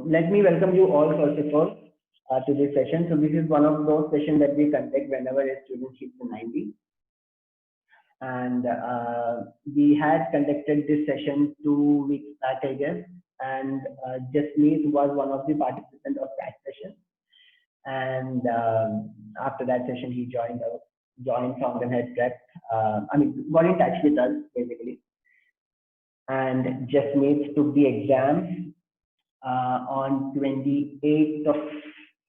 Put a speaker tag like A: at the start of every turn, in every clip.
A: let me welcome you all first of all to this session. So this is one of those sessions that we conduct whenever a student hits the 90. And we had conducted this session 2 weeks back, I guess. And Jasmeet was one of the participants of that session. And after that session, he joined Fountainhead Prep. Got in touch with us basically, and Jasmeet took the exam on 28th of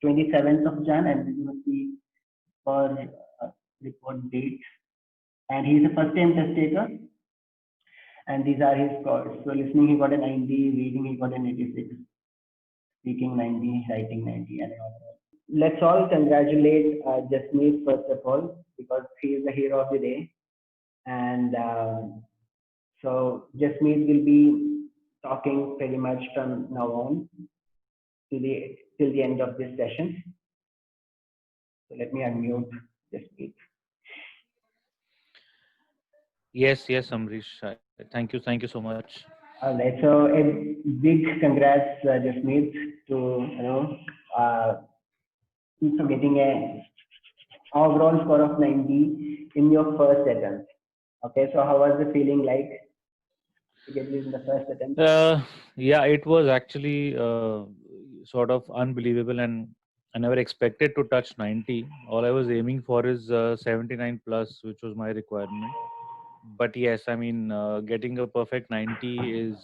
A: 27th of Jan, and this was the for report date. And he's a first time test taker, and these are his scores. So listening he got a 90, reading he got an 86, speaking 90, writing 90, and all. Let's all congratulate Jasmeet first of all, because he is the hero of the day. And so Jasmeet will be talking pretty much from now on till the end of this session. So let me unmute Jasmeet.
B: Yes, Amrish. Thank you so much.
A: All right. So a big congrats, Jasmeet, for getting a overall score of 90 in your first attempt. Okay. So how was the feeling like to get this in the first attempt?
B: Yeah, it was actually sort of unbelievable, and I never expected to touch 90. All I was aiming for is 79 plus, which was my requirement. But yes, getting a perfect 90 is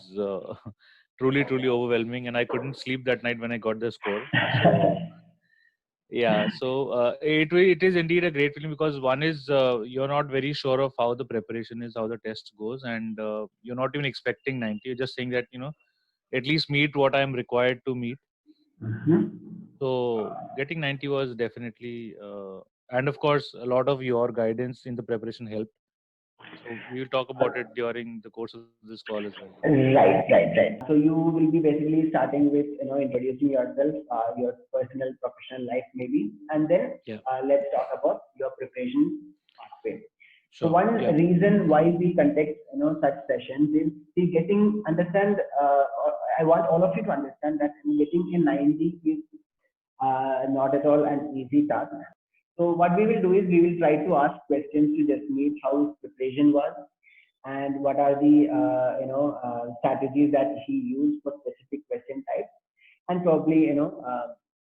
B: truly overwhelming, and I couldn't sleep that night when I got the score. So yeah, so it is indeed a great feeling, because one is you're not very sure of how the preparation is, how the test goes, and you're not even expecting 90. You're just saying that at least meet what I'm required to meet.
A: Mm-hmm.
B: So getting 90 was definitely, and of course, a lot of your guidance in the preparation helped. So we'll talk about it during the course of this call as well.
A: Right. So you will be basically starting with introducing yourself, your personal professional life maybe, and then
B: Yeah.
A: let's talk about your preparation pathway. So
B: Sure.
A: one
B: Yeah.
A: reason why we conduct such sessions is I want all of you to understand that getting a 90 is not at all an easy task. So what we will do is we will try to ask questions to Jasmeet how his preparation was, and what are the strategies that he used for specific question types, and probably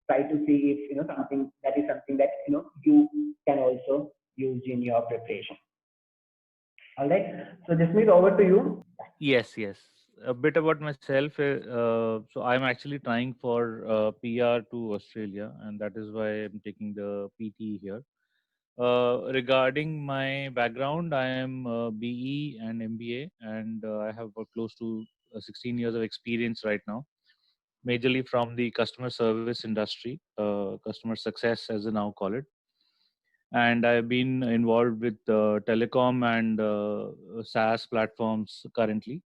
A: try to see if something that you can also use in your preparation. All right. So Jasmeet, over to you.
B: Yes. A bit about myself. So I'm actually trying for PR to Australia, and that is why I'm taking the PT here. Regarding my background, I am BE and MBA, and I have close to 16 years of experience right now, majorly from the customer service industry, customer success as they now call it. And I've been involved with telecom and SaaS platforms currently.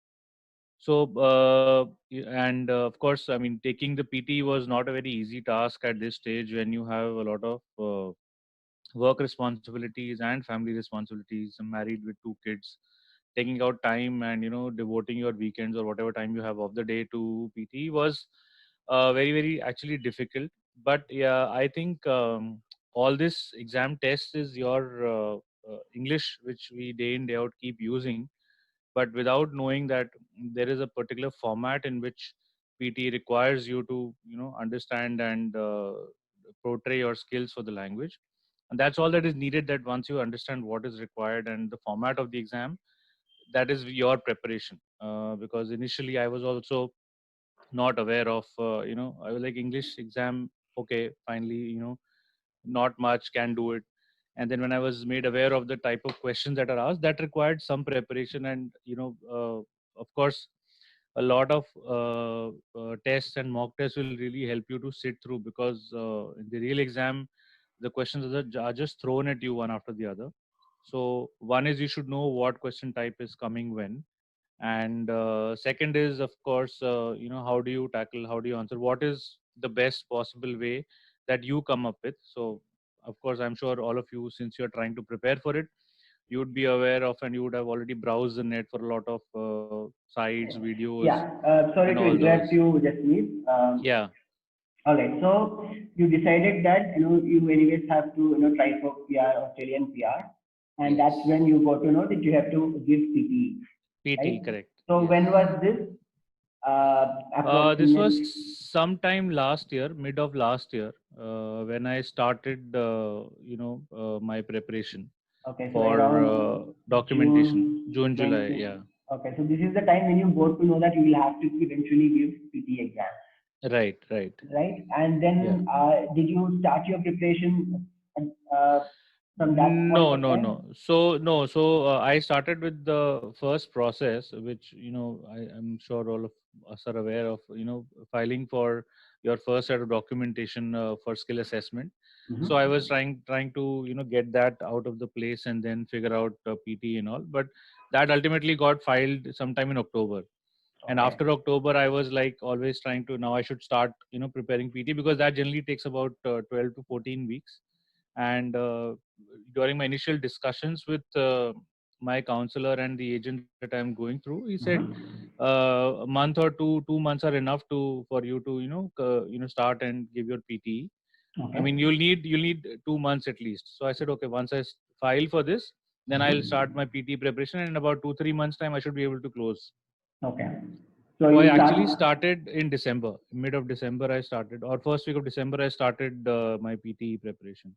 B: So, and of course, taking the PT was not a very easy task at this stage when you have a lot of work responsibilities and family responsibilities. I'm married with 2 kids. Taking out time and devoting your weekends or whatever time you have of the day to PT was very actually difficult. But yeah, I think all this exam test is your English, which we day in day out keep using, but without knowing that there is a particular format in which PT requires you to understand and portray your skills for the language. And that's all that is needed, that once you understand what is required and the format of the exam, that is your preparation. Because initially I was also not aware of I was like, English exam, okay, finally, not much, can do it. And then when I was made aware of the type of questions that are asked, that required some preparation. And of course, a lot of tests and mock tests will really help you to sit through, because in the real exam, the questions are just thrown at you one after the other. So one is, you should know what question type is coming when. And second is, of course, how do you tackle, how do you answer, what is the best possible way that you come up with. So of course, I'm sure all of you, since you're trying to prepare for it, you would be aware of, and you would have already browsed the net for a lot of sites, videos,
A: Sorry
B: and
A: to
B: all
A: interrupt
B: those.
A: you, Jasmeet.
B: Yeah.
A: All right. So you decided that you anyways have to try for PR, Australian PR, and that's
B: Yes.
A: when you got to know that you have to give PT, right?
B: PT, correct.
A: So
B: Yes.
A: when was this
B: This was
A: approximately?
B: sometime last year, mid of last year, when I started, my preparation
A: Okay, so
B: for
A: around
B: documentation.
A: June
B: June, July.
A: 20.
B: Yeah.
A: Okay, so this is the time when you got to know that you will have to eventually give PT exam,
B: Right. Right.
A: right? And
B: Yeah.
A: then did you start your preparation uh, from that point
B: No,
A: of
B: no,
A: time?
B: no. So no, so I started with the first process, which I'm sure all of us are aware of. Filing for your first set of documentation for skill assessment. So I was
A: Mm-hmm.
B: trying to get that out of the place and then figure out PT and all. But that ultimately got filed sometime in October. And
A: Okay.
B: after October, I was like always trying to, now I should start preparing PT, because that generally takes about 12 to 14 weeks. And during my initial discussions with my counselor and the agent that I'm going through, he said
A: Mm-hmm.
B: a month or 2 months are enough to for you to start and give your PT. I
A: Okay.
B: mean, you'll need 2 months at least. So I said, okay, once I file for this, then I'll start my
A: Mm-hmm.
B: PT preparation, and in about 2-3 months time I should be able to close.
A: Okay. So
B: So I
A: you
B: actually
A: start
B: started in December, mid of December I started, or first week of December I started my PT preparation.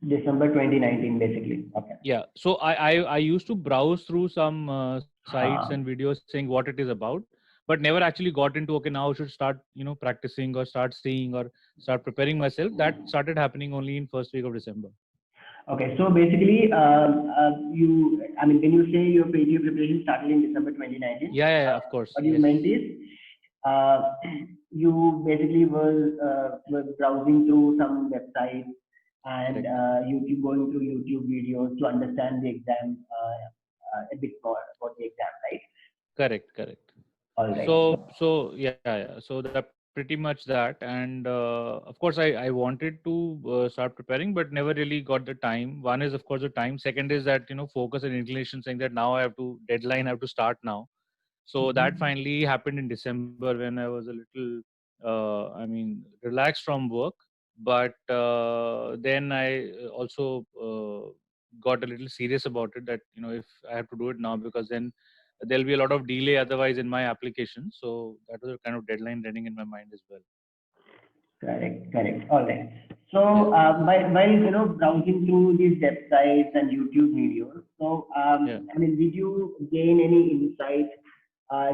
A: December 2019, basically. Okay.
B: Yeah. So I used to browse through some sites and
A: Uh,
B: videos saying what it is about, but never actually got into, okay, now I should start practicing or start seeing or start preparing myself. That started happening only in first week of December.
A: okay. So basically, I mean, when you say your PTO preparation started in December 2019,
B: Yeah, yeah, yeah, of course.
A: what you
B: Yes.
A: meant is uh, you basically were browsing through some websites and
B: Correct.
A: you going through YouTube videos to understand the exam a bit more about the exam, right?
B: Correct. Correct.
A: All right.
B: So yeah, yeah. So that pretty much that, and of course I wanted to start preparing, but never really got the time. One is of course the time. Second is that focus and inclination, saying that now I have to deadline, I have to start now. So that
A: Mhm.
B: finally happened in December, when I was a little, relaxed from work. But then I also got a little serious about it, that if I have to do it now, because then there'll be a lot of delay otherwise in my application. So that was a kind of deadline running in my mind as well.
A: Correct, correct. All right.
B: Yeah,
A: So, while browsing through these websites and YouTube videos, so
B: yeah.
A: I mean, did you gain any insight?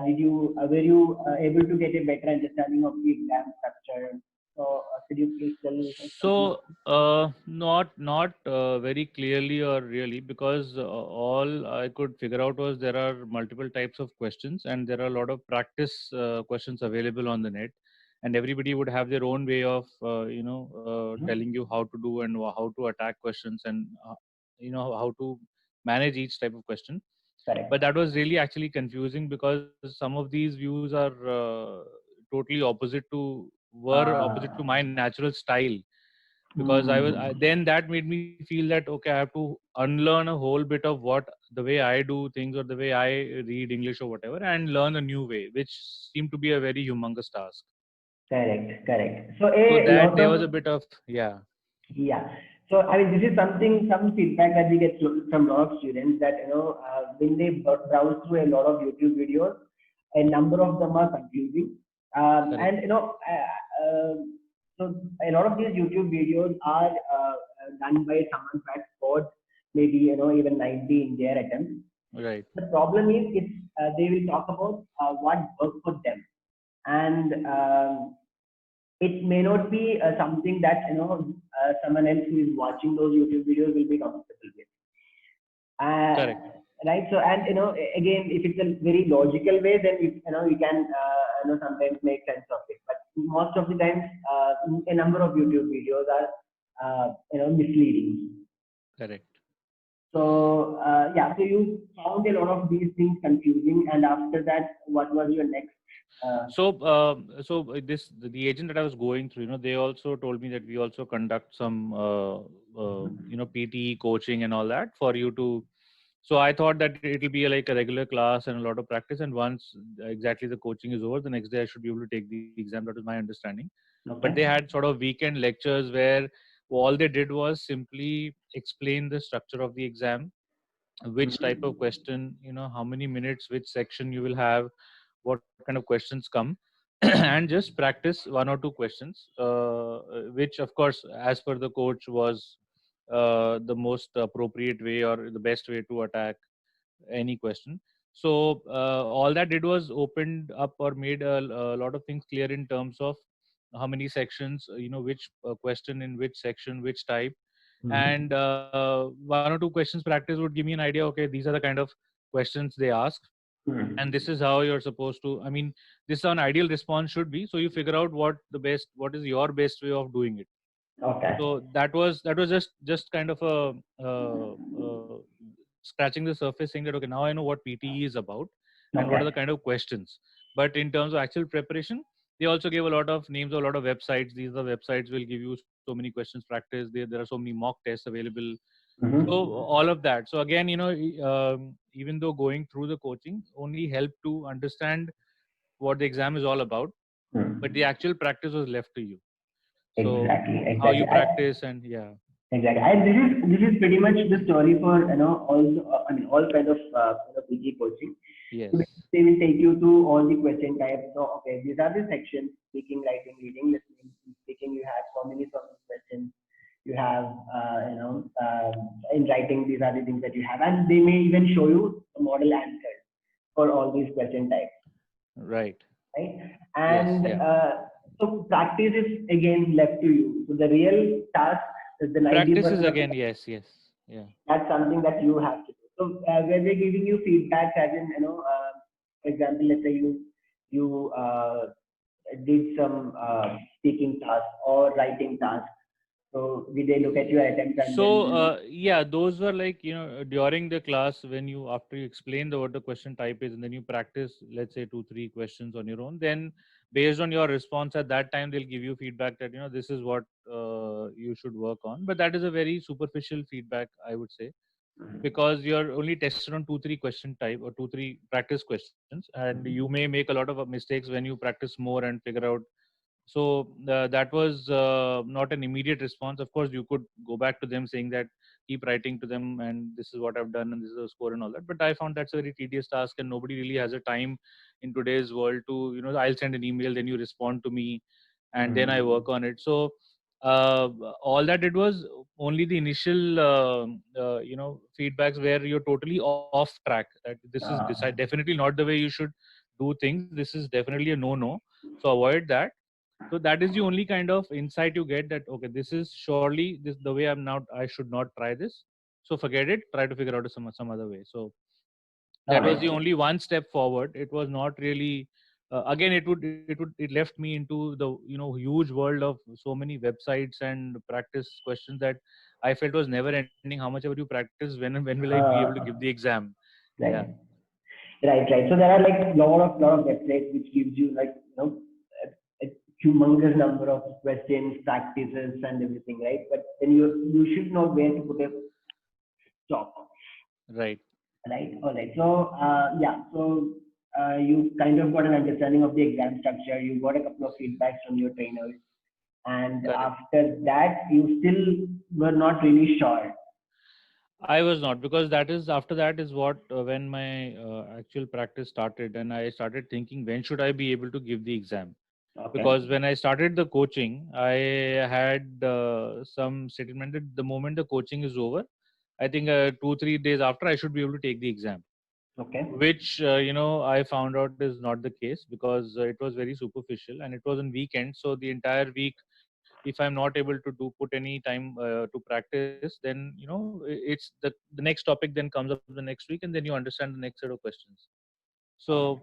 A: Did you were you able to get a better understanding of the exam structure? So, could you please tell me something?
B: So not very clearly or really, because all I could figure out was there are multiple types of questions, and there are a lot of practice questions available on the net, and everybody would have their own way of telling you how to do and how to attack questions, and how to manage each type of question. But
A: Correct.
B: that was really actually confusing, because some of these views are totally opposite to my natural style. Because then that made me feel that, okay, I have to unlearn a whole bit of what the way I do things, or the way I read English or whatever, and learn a new way, which seemed to be a very humongous task.
A: Correct, correct. So
B: So
A: a
B: that
A: lot
B: there was a
A: of
B: bit of, yeah.
A: Yeah. So, I mean, this is something, some feedback that we get from a lot of students that, when they browse through a lot of YouTube videos, a number of them are confusing.
B: Correct.
A: And, so a lot of these YouTube videos are done by someone who has scored maybe, even 90 in their attempts.
B: Right.
A: The problem is they will talk about what worked for them. And it may not be something that someone else who is watching those YouTube videos will be comfortable with. Uh,
B: Correct.
A: right. So, and again, if it's a very logical way, then you can sometimes make sense of it. But most of the times, a number of YouTube videos are misleading.
B: Correct.
A: So yeah, so you found a lot of these things confusing, and after that, what was your next? Uh,
B: So this the agent that I was going through, they also told me that we also conduct some PTE coaching and all that, for you to So I thought that it will be like a regular class and a lot of practice. And once exactly the coaching is over, the next day I should be able to take the exam. That was my understanding. But they
A: Okay.
B: had sort of weekend lectures where all they did was simply explain the structure of the exam, which type of
A: Mhm.
B: question, how many minutes, which section you will have, what kind of questions come, and just practice one or two questions, which of course, as per the coach, was the most appropriate way or the best way to attack any question. So all that did was opened up or made a lot of things clear in terms of how many sections, which question in which section, which type, and
A: Mhm.
B: one or two questions practice would give me an idea. Okay, these are the kind of questions they ask, and this
A: Mhm.
B: is how you're supposed to. I mean, this is how an ideal response should be. So you figure out what is your best way of doing it.
A: Okay.
B: So that was just kind of a scratching the surface, saying that okay, now I know what PTE is about and what are the
A: Okay.
B: kind of questions. But in terms of actual preparation, they also gave a lot of names of a lot of websites. These are websites will give you so many questions practice. There are so many mock tests available. So
A: Mhm.
B: all of that. So again, even though going through the coaching only helped to understand what the exam is all about, but the
A: Mhm.
B: actual practice was left to you. So
A: Exactly.
B: how you
A: Exactly.
B: practice, and yeah.
A: Exactly. And this is pretty much the story for all I mean all kind of PG coaching.
B: Yes.
A: They will take you through all the question types. So okay, these are the sections: speaking, writing, reading, listening. In speaking, you have so many questions. You have in writing, these are the things that you have, and they may even show you the model answers for all these question types,
B: Right.
A: right?
B: Yes.
A: And
B: Yeah.
A: so practice is again left to you. So the real task, the
B: Practice is
A: 90% of
B: again. Yes. Yes. Yeah.
A: that's something that you have to do. So when we're giving you feedback, as in for example, let's say you did some speaking task or writing task. So did they look at your attempt and
B: So
A: then
B: yeah, those were like, during the class, when you, after you explain what the question type is, and then you practice, let's say 2-3 questions on your own, then based on your response at that time, they'll give you feedback that, this is what you should work on. But that is a very superficial feedback, I would say, because you're only tested on 2-3 question type or 2-3 practice questions, and you may make a lot of mistakes when you practice more and figure out. So that was not an immediate response. Of course, you could go back to them saying that, keep writing to them, and this is what I've done, and this is the score and all that. But I found that's a very tedious task, and nobody really has a time in today's world to, I'll send an email, then you respond to me, and then I work on it. So uh, all that did was only the initial, feedbacks where you're totally off track. That this is definitely not the way you should do things. This is definitely a no-no. So avoid that. So that is the only kind of insight you get, that okay, this is surely this the way I should not try this. So forget it. Try to figure out some other way. So
A: all
B: that was the
A: right.
B: only one step forward. It was not really. Again, it left me into the huge world of so many websites and practice questions that I felt was never ending. How much ever you practice, when will I be able to give the exam? Yeah.
A: Right. Right. So there are like lot of websites which gives you like a humongous number of questions, practices, and everything, right? But then you should know where to put a stop,
B: Right.
A: right? All right. So yeah. So you kind of got an understanding of the exam structure. You got a couple of feedbacks from your trainers, and
B: Correct.
A: after that, you still were not really sure.
B: I was not, because that is after that is what, when my actual practice started, and I started thinking, when should I be able to give the exam?
A: Okay.
B: Because when I started the coaching, I had some settlement that the moment the coaching is over, I think 2-3 days after, I should be able to take the exam,
A: Okay.
B: which I found out is not the case, because it was very superficial and it was on weekend. So the entire week, if I'm not able to put any time to practice, then it's the next topic then comes up the next week, and then you understand the next set of questions.
A: All
B: So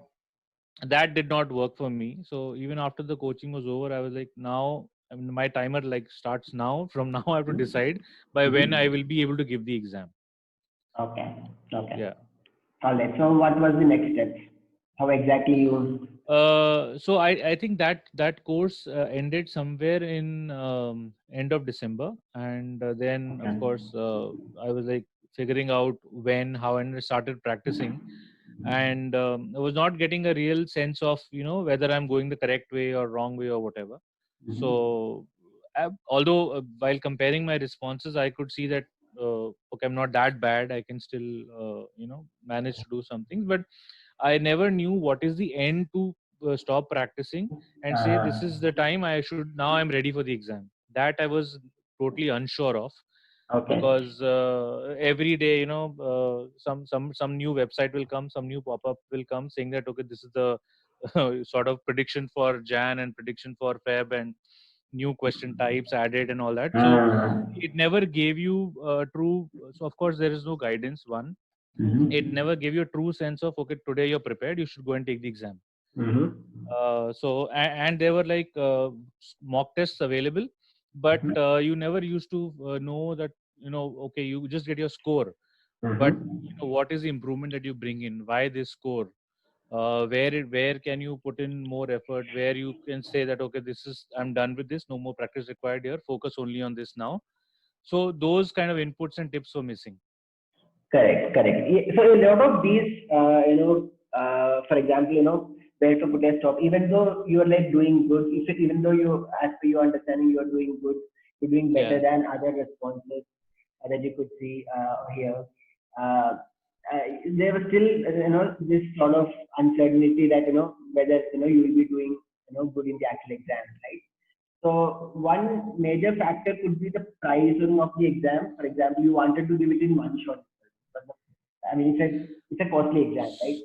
A: right.
B: that did not work for me. So even after the coaching was over, I was like, now, I mean, my timer like starts now. From now, I have to decide by when I
A: Mm-hmm.
B: will be able to give the exam.
A: Okay. Okay.
B: Yeah.
A: All right. So what was the next step? How exactly you?
B: So I think that course ended somewhere in end of December, and then of
A: Okay.
B: course I was like figuring out when, how, and I started practicing. And I was not getting a real sense of, whether I'm going the correct way or wrong way or whatever. So although while comparing my responses, I could see that okay, I'm not that bad, I can still manage to do something. But I never knew what is the end to stop practicing and say this is the time I should, now I'm ready for the exam. That I was totally unsure of,
A: Okay.
B: because every day, some new website will come, some new pop-up will come saying that okay, this is the sort of prediction for Jan and prediction for Feb, and new question types added and all that. So it never gave you true. So of course there is no guidance. One, it never gave you a true sense of okay, today you're prepared, you should go and take the exam. And there were like mock tests available, but you never used to know that, okay, you just get your score, but what is the improvement that you bring in, why this score, where can you put in more effort, where you can say that okay, this is, I'm done with this, no more practice required here, focus only on this now. So those kind of inputs and tips were missing.
A: Correct, correct. So a lot of these, for example, where to put a stop, even though you are like doing good, even though you, as per your understanding, you are doing good, you're doing better
B: Yeah,
A: than other responses that you could see here. Uh, there was still, this sort of uncertainty that, whether, you will be doing, good in the actual exam, right? So one major factor could be the pricing of the exam. For example, you wanted to give it in one shot. I mean, it's a costly exam, right?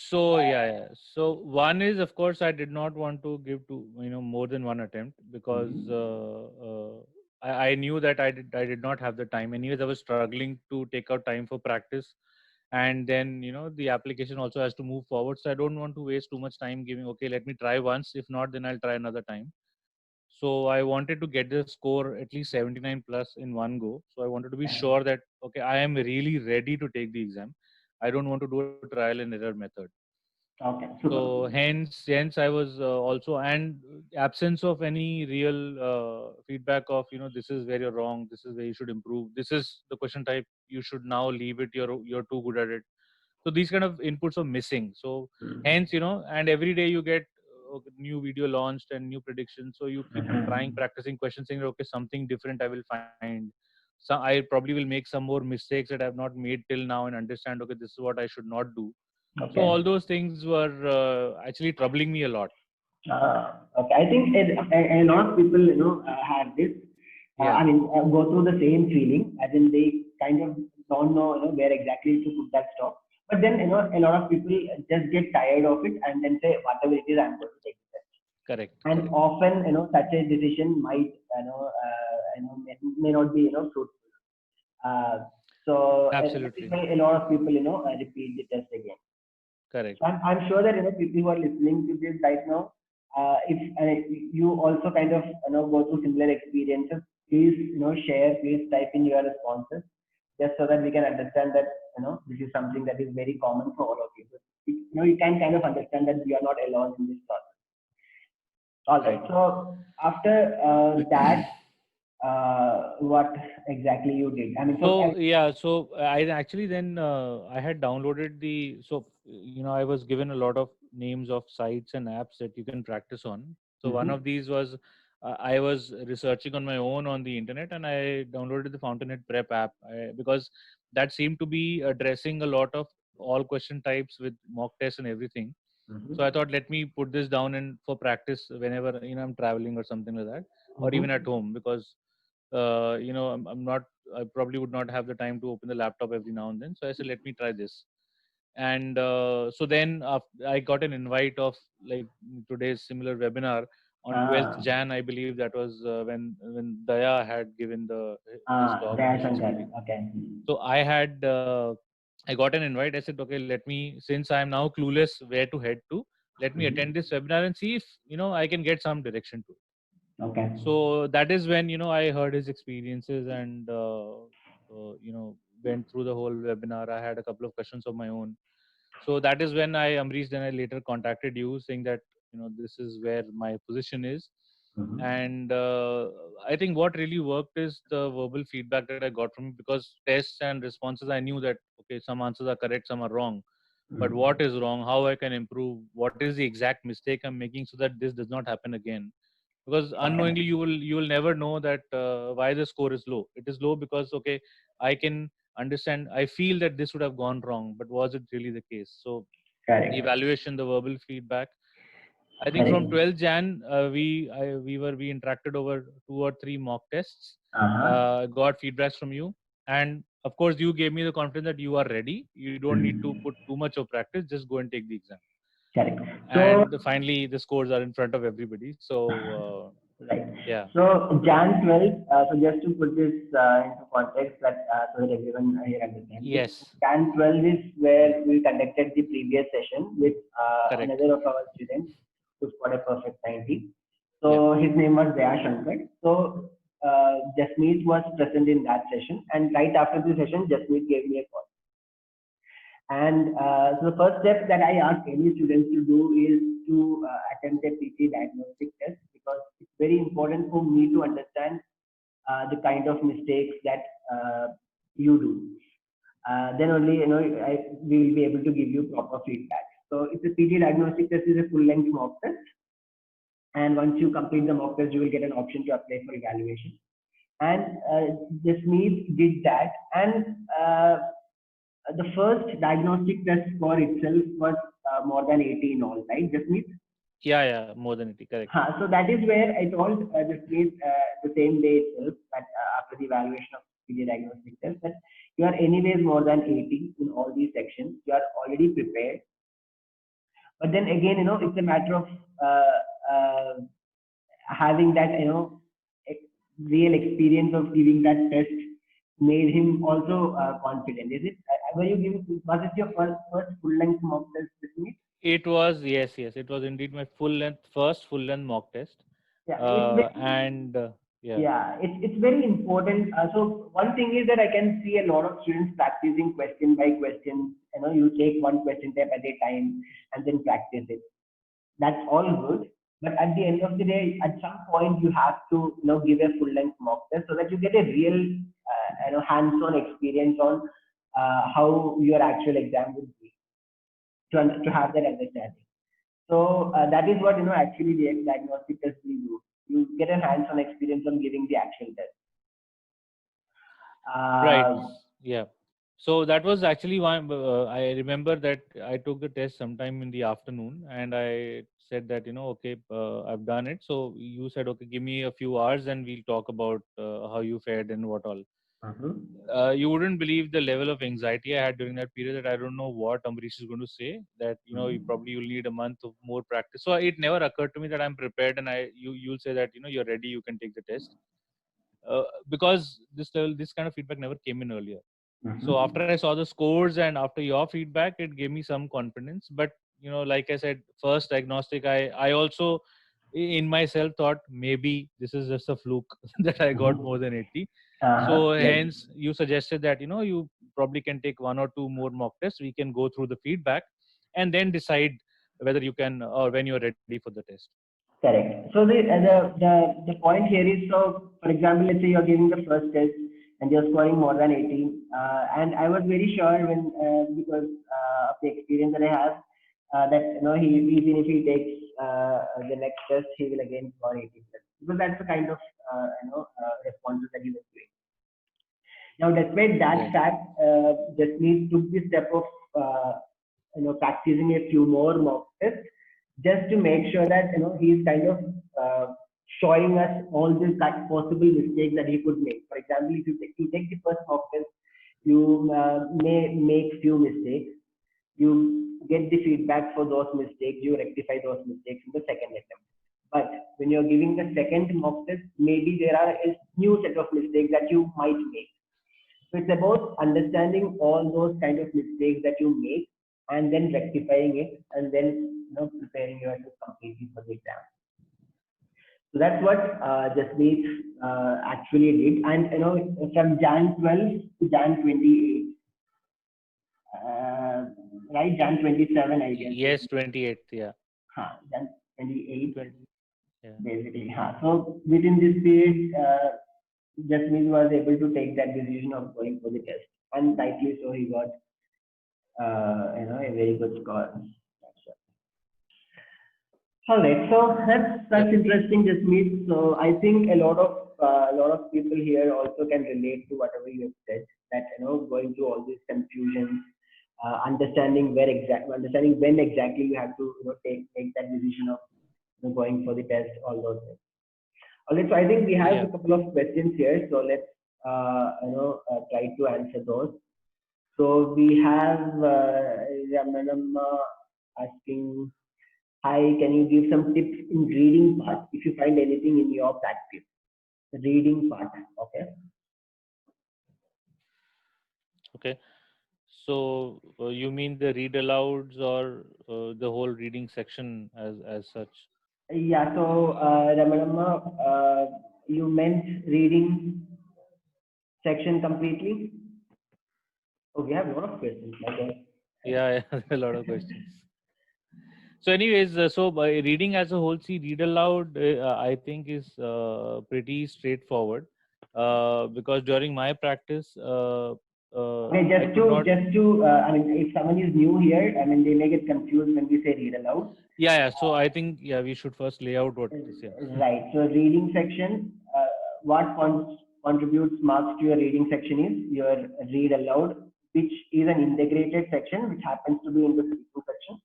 B: so yeah. So one is, of course, I did not want to give to more than one attempt, because I knew that I did not have the time. Anyways, I was struggling to take out time for practice, and then the application also has to move forward. So I don't want to waste too much time giving. Okay, let me try once. If not, then I'll try another time. So I wanted to get the score at least 79 plus in one go. So I wanted to be sure that okay, I am really ready to take the exam. I don't want to do a trial and error method.
A: Okay, super.
B: So hence I was also, and absence of any real feedback of this is where you're wrong, this is where you should improve, this is the question type you should now leave it, you're too good at it. So these kind of inputs are missing. So hence and every day you get new video launched and new predictions, so you keep trying, practicing questions, saying okay, something different I will find. So I probably will make some more mistakes that I have not made till now, and understand okay, this is what I should not do. So
A: Okay.
B: all those things were actually troubling me a lot.
A: Okay. I think a lot of people, have this. I
B: Yeah,
A: mean, go through the same feeling, as in they kind of don't know, where exactly to put that stop. But then, a lot of people just get tired of it and then say, whatever it is, I'm going to take it.
B: correct,
A: And
B: correct.
A: often, such a decision might, may not be, fruitful. Uh, so that is
B: Absolutely.
A: why a lot of people, repeat the test again.
B: Correct.
A: So I'm sure that, people who are listening to this right now, if you also kind of, go through similar experiences, please, share, please type in your responses, just so that we can understand that, this is something that is very common for all of you. So, you can kind of understand that we are not alone in this process. All right.
B: Right.
A: So after that, what exactly you did? I mean, so
B: So yeah, so I actually then I had downloaded the, so I was given a lot of names of sites and apps that you can practice on. So one
A: mhm.
B: of these was I was researching on my own on the internet, and I downloaded the Fountainhead Prep app, because that seemed to be addressing a lot of all question types with mock tests and everything. So I
A: Mhm.
B: thought, let me put this down and for practice whenever I'm traveling or something like that, or even at
A: Mhm.
B: home, because I'm not, I probably would not have the time to open the laptop every now and then. So I said, let me try this. And so then I got an invite of like today's similar webinar on 12th
A: Ah,
B: Jan, I believe that was when Daya had given his talk and
A: that's
B: his
A: okay.
B: experience.
A: Okay.
B: So I got an invite. I said, okay, let me, since I'm now clueless where to head to, let me attend
A: Mhm.
B: this webinar and see if I can get some direction to it.
A: Okay.
B: So that is when I heard his experiences, and went through the whole webinar. I had a couple of questions of my own. So that is when I, Amrish, then I later contacted you saying that this is where my position is. And I think what really worked is the verbal feedback that I got from him, because tests and responses, I knew that, okay, some answers are correct, some are wrong. But what is wrong, how I can improve, what is the exact mistake I'm making so that this does not happen again. Because unknowingly you will never know that why the score is low. It is low because, okay, I can understand, I feel that this would have gone wrong, but was it really the case? So the
A: Correct.
B: evaluation, the verbal feedback, I think from
A: Correct.
B: 12th Jan, we interacted over 2 or 3 mock tests, got feedbacks from you, and of course you gave me the confidence that you are ready. You don't need to put too much of practice. Just go and take the exam.
A: Correct. So,
B: And finally, the scores are in front of everybody. So
A: right.
B: yeah,
A: So Jan 12th, so just to put this into context that so that everyone here understands it,
B: yes,
A: Jan 12 is where we conducted the previous session with
B: correct.
A: another of our students who scored a perfect 90.
B: Yeah,
A: So his name was Daya Shankar. So Jasmeet was present in that session, and right after the session, Jasmeet gave me a call. And so the first step that I ask any students to do is to attempt a PT diagnostic test, because it's very important for me to understand the kind of mistakes that you do. Then only we will be able to give you proper feedback. So it's a PT diagnostic test is a full length mock test, and once you complete the mock test, you will get an option to apply for evaluation. And Jasmeet did that, and the first diagnostic test score itself was more than 80 in all, right, Jasmeet?
B: yeah, more than 80, correct.
A: So that is where I told Jasmeet the same day itself that after the evaluation of the diagnostic test, that you are anyways more than 80 in all these sections. You are already prepared. But then again, it's a matter of uh, having that, real experience of giving that test made him also confident. Is it? Were you giving? Was it your first full length mock test with me?
B: It was, yes. It was indeed my first full length mock test.
A: Yeah, it's very,
B: And yeah,
A: yeah, it's very important. So one thing is that I can see a lot of students practicing question by question. You take one question type at a time and then practice it. That's all good. But at the end of the day, at some point you have to give a full length mock test so that you get a real hands-on experience on how your actual exam would be, to have that understanding. So that is what actually the diagnostic test will do. You get a hands-on experience on giving the actual test.
B: right.
A: Uh,
B: Yeah. So that was actually why I remember that I took the test sometime in the afternoon, and I said that, okay, I've done it. So you said, okay, give me a few hours and we'll talk about how you fared and what all. You wouldn't believe the level of anxiety I had during that period, that I don't know what Amrish is going to say, that, you'll need a month of more practice. So it never occurred to me that I'm prepared, and you'll say that, you're ready, you can take the test. Because this kind of feedback never came in earlier. So after I saw the scores and after your feedback, it gave me some confidence. But like I said, first diagnostic, I also in myself thought maybe this is just a fluke that I got more than 80. So
A: yes.
B: hence you suggested that you probably can take 1 or 2 more mock tests. We can go through the feedback and then decide whether you can, or when you're ready for the test.
A: Correct. So the point here is, so for example, let's say you're giving the first test and you're scoring more than 80, and I was very sure when because of the experience that I have, that he, even if he takes the next test, he will again score 80 plus, because that's the kind of responses that he was doing. Now, despite that
B: Right.
A: fact, Jasmeet took the step of practicing a few more mock tests, just to make sure that he's kind of showing us all the possible mistakes that he could make. For example, if you take the first mock test, you may make few mistakes. You get the feedback for those mistakes. You rectify those mistakes in the second attempt. But when you're giving the second mock test, maybe there are a new set of mistakes that you might make. So it's about understanding all those kind of mistakes that you make and then rectifying it, and then preparing yourself completely for the exam. So that's what Jasmeet actually did. And from Jan 12 to Jan 28, right? Jan 27, I guess.
B: Yes, 28th. Yeah.
A: Jan 28.
B: 20. Yeah.
A: basically. So within this period, Jasmeet was able to take that decision of going for the test, and rightly so, he got a very good score. All right, so that's
B: Yep.
A: interesting, Jasmeet. So I think a lot of people here also can relate to whatever you have said. That going through all these confusions, understanding when exactly you have to take that decision of going for the test, all those things. All right, so I think we have
B: Yeah.
A: a couple of questions here. So let's try to answer those. So we have Ramanamma asking, hi, can you give some tips in reading part if you find anything in your practice? Reading part, okay?
B: Okay. So you mean the read alouds or the whole reading section as such?
A: Yeah, so Ramanamma, you meant reading section completely? Oh, we have a lot of questions. My God.
B: Yeah, yeah, a lot of questions. So, anyways, so by reading as a whole, see, read aloud, I think is pretty straightforward, because during my practice,
A: Okay,
B: I could not.
A: I mean, if someone is new here, I mean, they may get confused when we say read aloud.
B: Yeah, yeah. So I think we should first lay out what it is. Yeah.
A: Right. So reading section, what contributes marks to your reading section is your read aloud, which is an integrated section, which happens to be in the speaking section.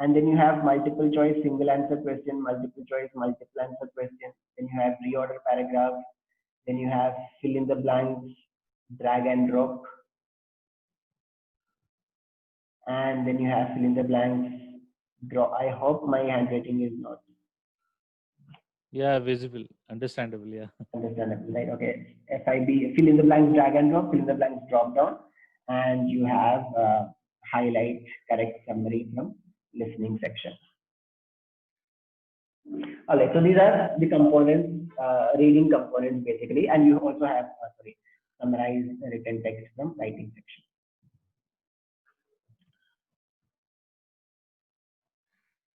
A: And then you have multiple choice, single answer question, multiple choice, multiple answer question. Then you have reorder paragraph. Then you have fill in the blanks, drag and drop. And then you have fill in the blanks, draw. I hope my handwriting is not
B: Yeah, visible, understandable. Yeah.
A: understandable, right? Okay. FIB, fill in the blanks, drag and drop, fill in the blanks, drop down, and you have highlight, correct summary from listening section. All right, so these are the components, reading components basically, and you also have, summarize written text from writing section.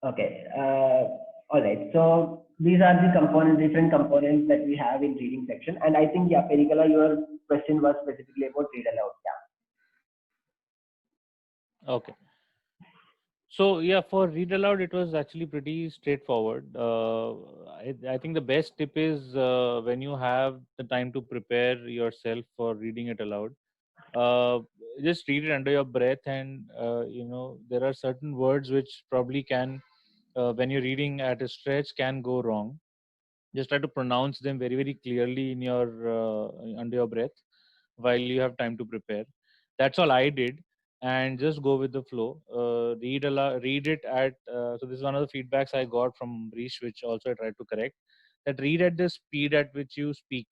A: Okay, all right, so these are the components, different components that we have in reading section, and I think, yeah, Perikala, your question was specifically about read aloud, yeah.
B: Okay. So yeah, for read aloud, it was actually pretty straightforward. I think the best tip is when you have the time to prepare yourself for reading it aloud, uh, just read it under your breath, and there are certain words which probably can, when you're reading at a stretch, can go wrong. Just try to pronounce them very very clearly in your under your breath while you have time to prepare. That's all I did, and just go with the flow. Read it at. So this is one of the feedbacks I got from Rish, which also I tried to correct. That read at the speed at which you speak,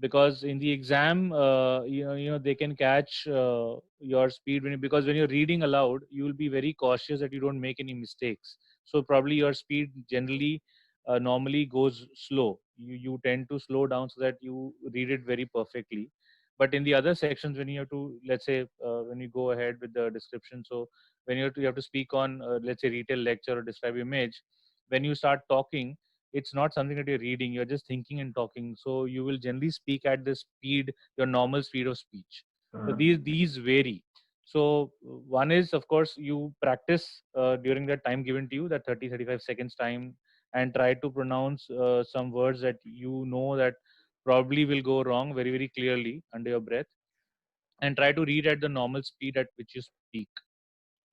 B: because in the exam, they can catch your speed because when you're reading aloud, you will be very cautious that you don't make any mistakes. So probably your speed generally normally goes slow. You tend to slow down so that you read it very perfectly. But in the other sections, when you have to, let's say, when you go ahead with the description, so when you have to speak on, let's say, retail lecture or describe image, when you start talking, it's not something that you're reading, you're just thinking and talking, so you will generally speak at the speed, your normal speed of speech. So these vary. So one is, of course, you practice during that time given to you, that 30-35 seconds time, and try to pronounce some words that that probably will go wrong very very clearly under your breath, and try to read at the normal speed at which you speak.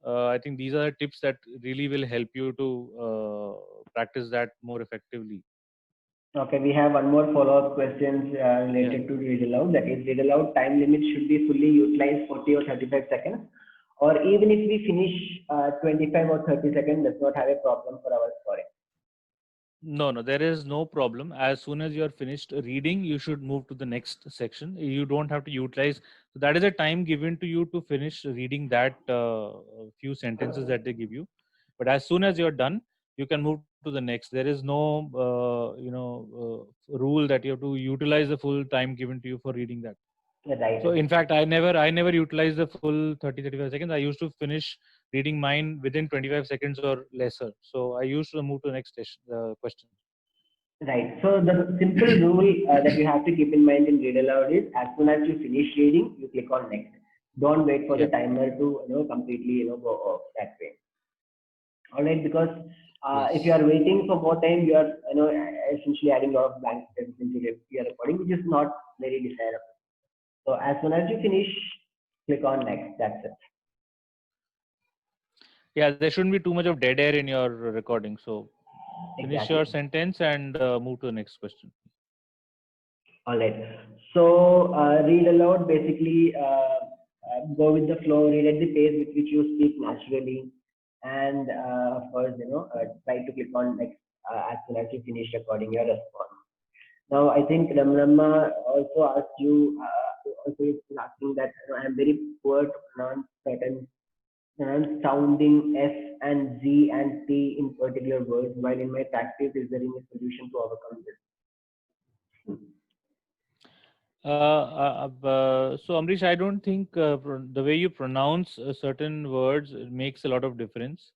B: I think these are the tips that really will help you to practice that more effectively.
A: Okay, we have one more follow-up questions
B: Yeah.
A: related to read aloud. That is, read aloud time limit should be fully utilized 40 or 35 seconds, or even if we finish 25 or 30 seconds, does not have a problem for our scoring.
B: No, no, there is no problem. As soon as you're finished reading, you should move to the next section. You don't have to utilize. So that is a time given to you to finish reading that few sentences that they give you. But as soon as you're done, you can move to the next. There is no, rule that you have to utilize the full time given to you for reading that.
A: Right.
B: So in fact, I never utilized the full 30-35 seconds. I used to finish reading mine within 25 seconds or lesser. So I used to move to the next question.
A: Right. So the simple rule that you have to keep in mind in read aloud is as soon as you finish reading, you click on next. Don't wait for the
B: Yeah.
A: timer to completely go off that way. All right, because if you
B: Yes.
A: are waiting for more time, you are essentially adding a lot of blank space into your recording, which is not very desirable. So as soon as you finish, click on next. That's it.
B: Yeah, there shouldn't be too much of dead air in your recording. So finish
A: Exactly.
B: your sentence and move to the next question.
A: All right. So read aloud, basically go with the flow, read at the pace with which you speak naturally, and of course, try to click on next as soon as you finish recording your response. Now, I think Ramrama also asked you, also is asking that I'm very poor to pronounce certain sounding S and Z and T in particular words, while in my practice, is there any solution to overcome this?
B: So Amrish, I don't think the way you pronounce certain words makes a lot of difference.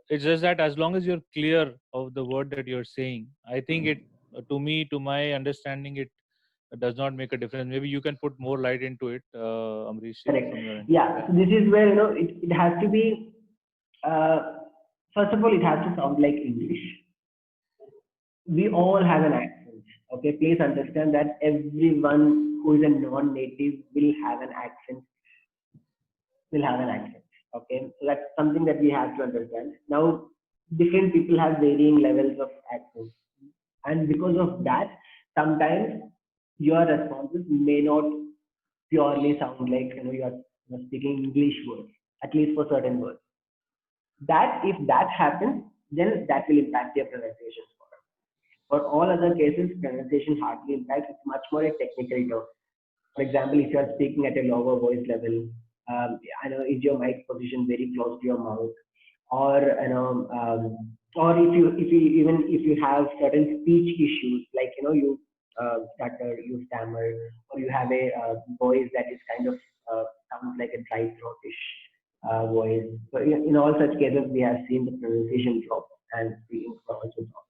B: It's just that as long as you're clear of the word that you're saying, I think it, to my understanding, it does not make a difference. Maybe you can put more light into it, Amrish,
A: Correct.
B: from your end.
A: Yeah. So this is where it has to be. Uh, First of all, it has to sound like English. We all have an accent. Okay, please understand that everyone who is a non-native will have an accent. Will have an accent. Okay, so that's something that we have to understand. Now, different people have varying levels of accent, and because of that, sometimes your responses may not purely sound like you're speaking English words, at least for certain words. That if that happens, then that will impact your pronunciation. For all other cases, pronunciation hardly impacts. It's much more a technical term. For example, if you are speaking at a lower voice level, I know is your mic position very close to your mouth, or or even if you have certain speech issues, like you stutter, you stammer, or you have a voice that is kind of sounds like a dry throatish voice. So in all such cases, we have seen the pronunciation drop and speaking also drop.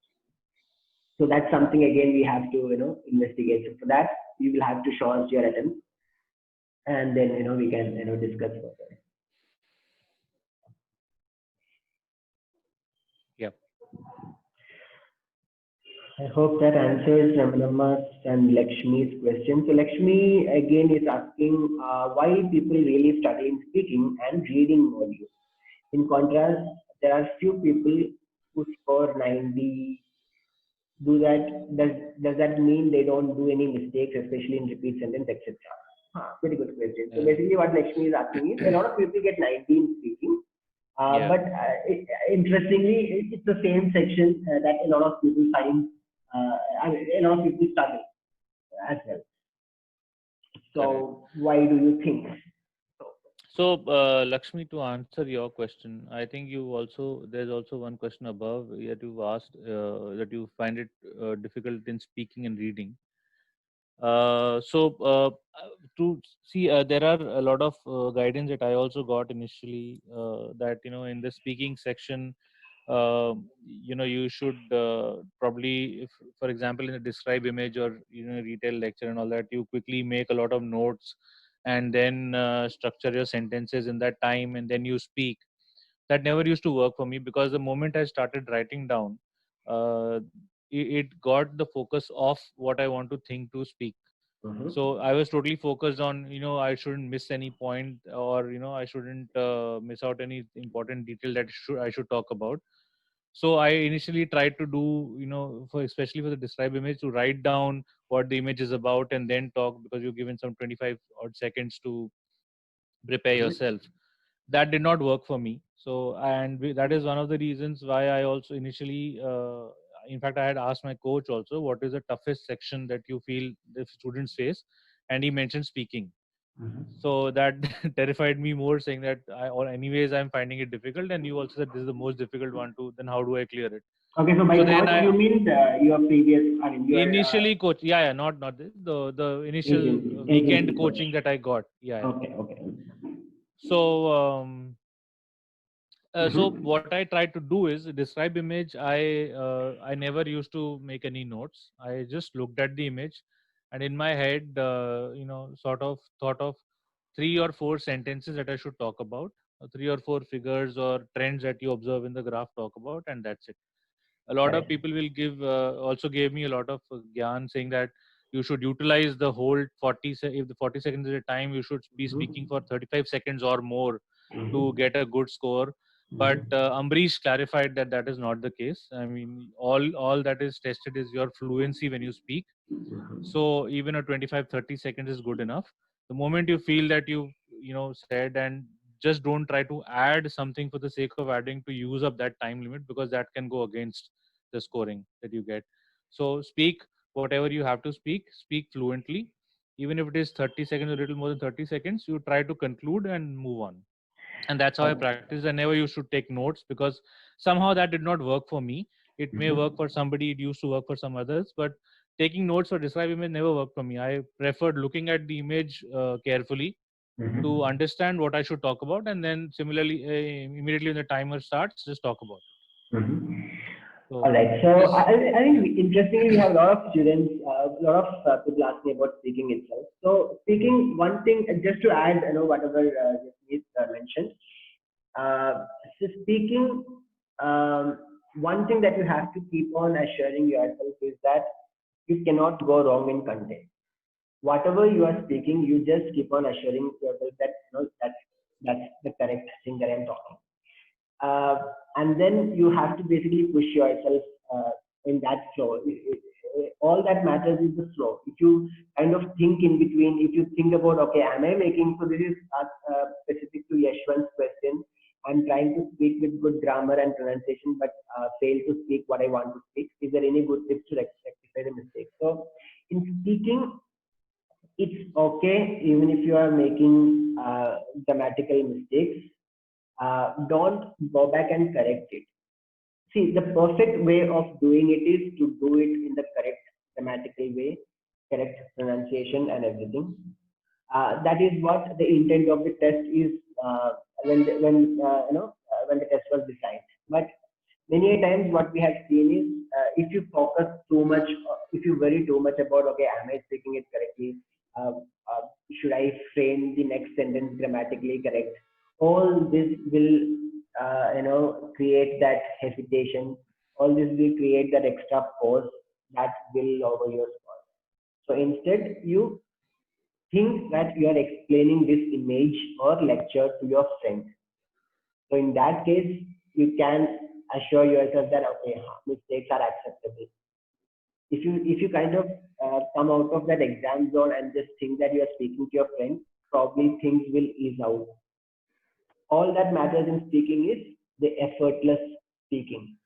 A: So that's something again we have to investigate. So for that, you will have to show us your attempt, and then we can discuss further.
B: Yep.
A: I hope that answers Ramanamma's and Lakshmi's question. So Lakshmi again is asking why people really struggle in speaking and reading modules. In contrast, there are few people who score 90. Do that? Does that mean they don't do any mistakes, especially in repeat sentence, etc.? Very good question. So basically, what Lakshmi is asking is a lot of people get 90 in speaking, but interestingly, it's the same section that a lot of people find. A lot of people struggle as well. So why do you think?
B: So, Lakshmi, to answer your question, I think there's also one question above that you've asked that you find it difficult in speaking and reading. To see, there are a lot of guidance that I also got initially that, in the speaking section, you should probably, if, for example, in a describe image or, retail lecture and all that, you quickly make a lot of notes and then structure your sentences in that time and then you speak. That never used to work for me, because the moment I started writing down, uh, it got the focus off what I want to think to speak. So I was totally focused on, I shouldn't miss any point, or, I shouldn't miss out any important detail that I should talk about. So I initially tried to do, especially for the describe image, to write down what the image is about and then talk, because you're given some 25 odd seconds to prepare yourself. That did not work for me. So, that is one of the reasons why I also initially, in fact, I had asked my coach also, what is the toughest section that you feel the students face, and he mentioned speaking. So that terrified me more, saying that anyways I'm finding it difficult, and you also said this is the most difficult one too. Then how do I clear it?
A: Okay, so by coach you mean your previous, I mean your
B: initially coach, not this, the initial
A: agency
B: weekend
A: coach.
B: coaching that I got.
A: Okay.
B: So so
A: Mhm.
B: what I try to do is describe image. I never used to make any notes. I just looked at the image, and in my head, sort of thought of 3 or 4 sentences that I should talk about, 3 or 4 figures or trends that you observe in the graph talk about, and that's it. A lot of
A: Correct.
B: people will give also gave me a lot of gyan saying that you should utilize the whole if the 40 seconds is a time, you should be speaking
A: Mhm.
B: for 35 seconds or more to
A: Mhm.
B: get a good score. But
A: Mhm.
B: Ambrish clarified that that is not the case. I mean, all that is tested is your fluency when you speak.
A: Mhm.
B: So even a 25-30 seconds is good enough. The moment you feel that you said, and just don't try to add something for the sake of adding to use up that time limit, because that can go against the scoring that you get. So speak whatever you have to speak fluently. Even if it is 30 seconds, a little more than 30 seconds, you try to conclude and move on. And that's how I practice. I never used to take notes, because somehow that did not work for me. It may work
A: Mhm.
B: for somebody, it used to work for some others, but taking notes or describe image never worked for me. I preferred looking at the image carefully to
A: Mhm.
B: understand what I should talk about, and then similarly, immediately when the timer starts, just talk about it.
A: Mhm. All
B: So
A: right. So
B: this,
A: I think interestingly, we have a lot of students, a lot of people asking about speaking itself. So speaking, one thing, just to add, whatever Jasmeet mentioned. Uh, so speaking, one thing that you have to keep on assuring yourself is that you cannot go wrong in content. Whatever you are speaking, you just keep on assuring yourself that that's the correct thing that I'm talking. uh, and then you have to basically push yourself in that flow. All that matters is the flow. If you kind of think in between, if you think about, okay, am I making, so this is specific to Yashwant's question. I'm trying to speak with good grammar and pronunciation, but fail to speak what I want to speak. Is there any good tips to rectify the mistake? So, in speaking, it's okay even if you are making grammatical mistakes. Don't go back and correct it. See, the perfect way of doing it is to do it in the correct grammatical way, correct pronunciation and everything. That is what the intent of the test is when the test was designed. But many a times what we have seen is if you focus too much, if you worry too much about, okay, am I speaking it correctly? Uh, uh, should I frame the next sentence grammatically correct? All this will create that hesitation. All this will create that extra pause that will lower your score. So instead, you think that you are explaining this image or lecture to your friend. So in that case, you can assure yourself that, okay, mistakes are acceptable. If you kind of come out of that exam zone and just think that you are speaking to your friend, probably things will ease out. All that matters in speaking is the effortless speaking,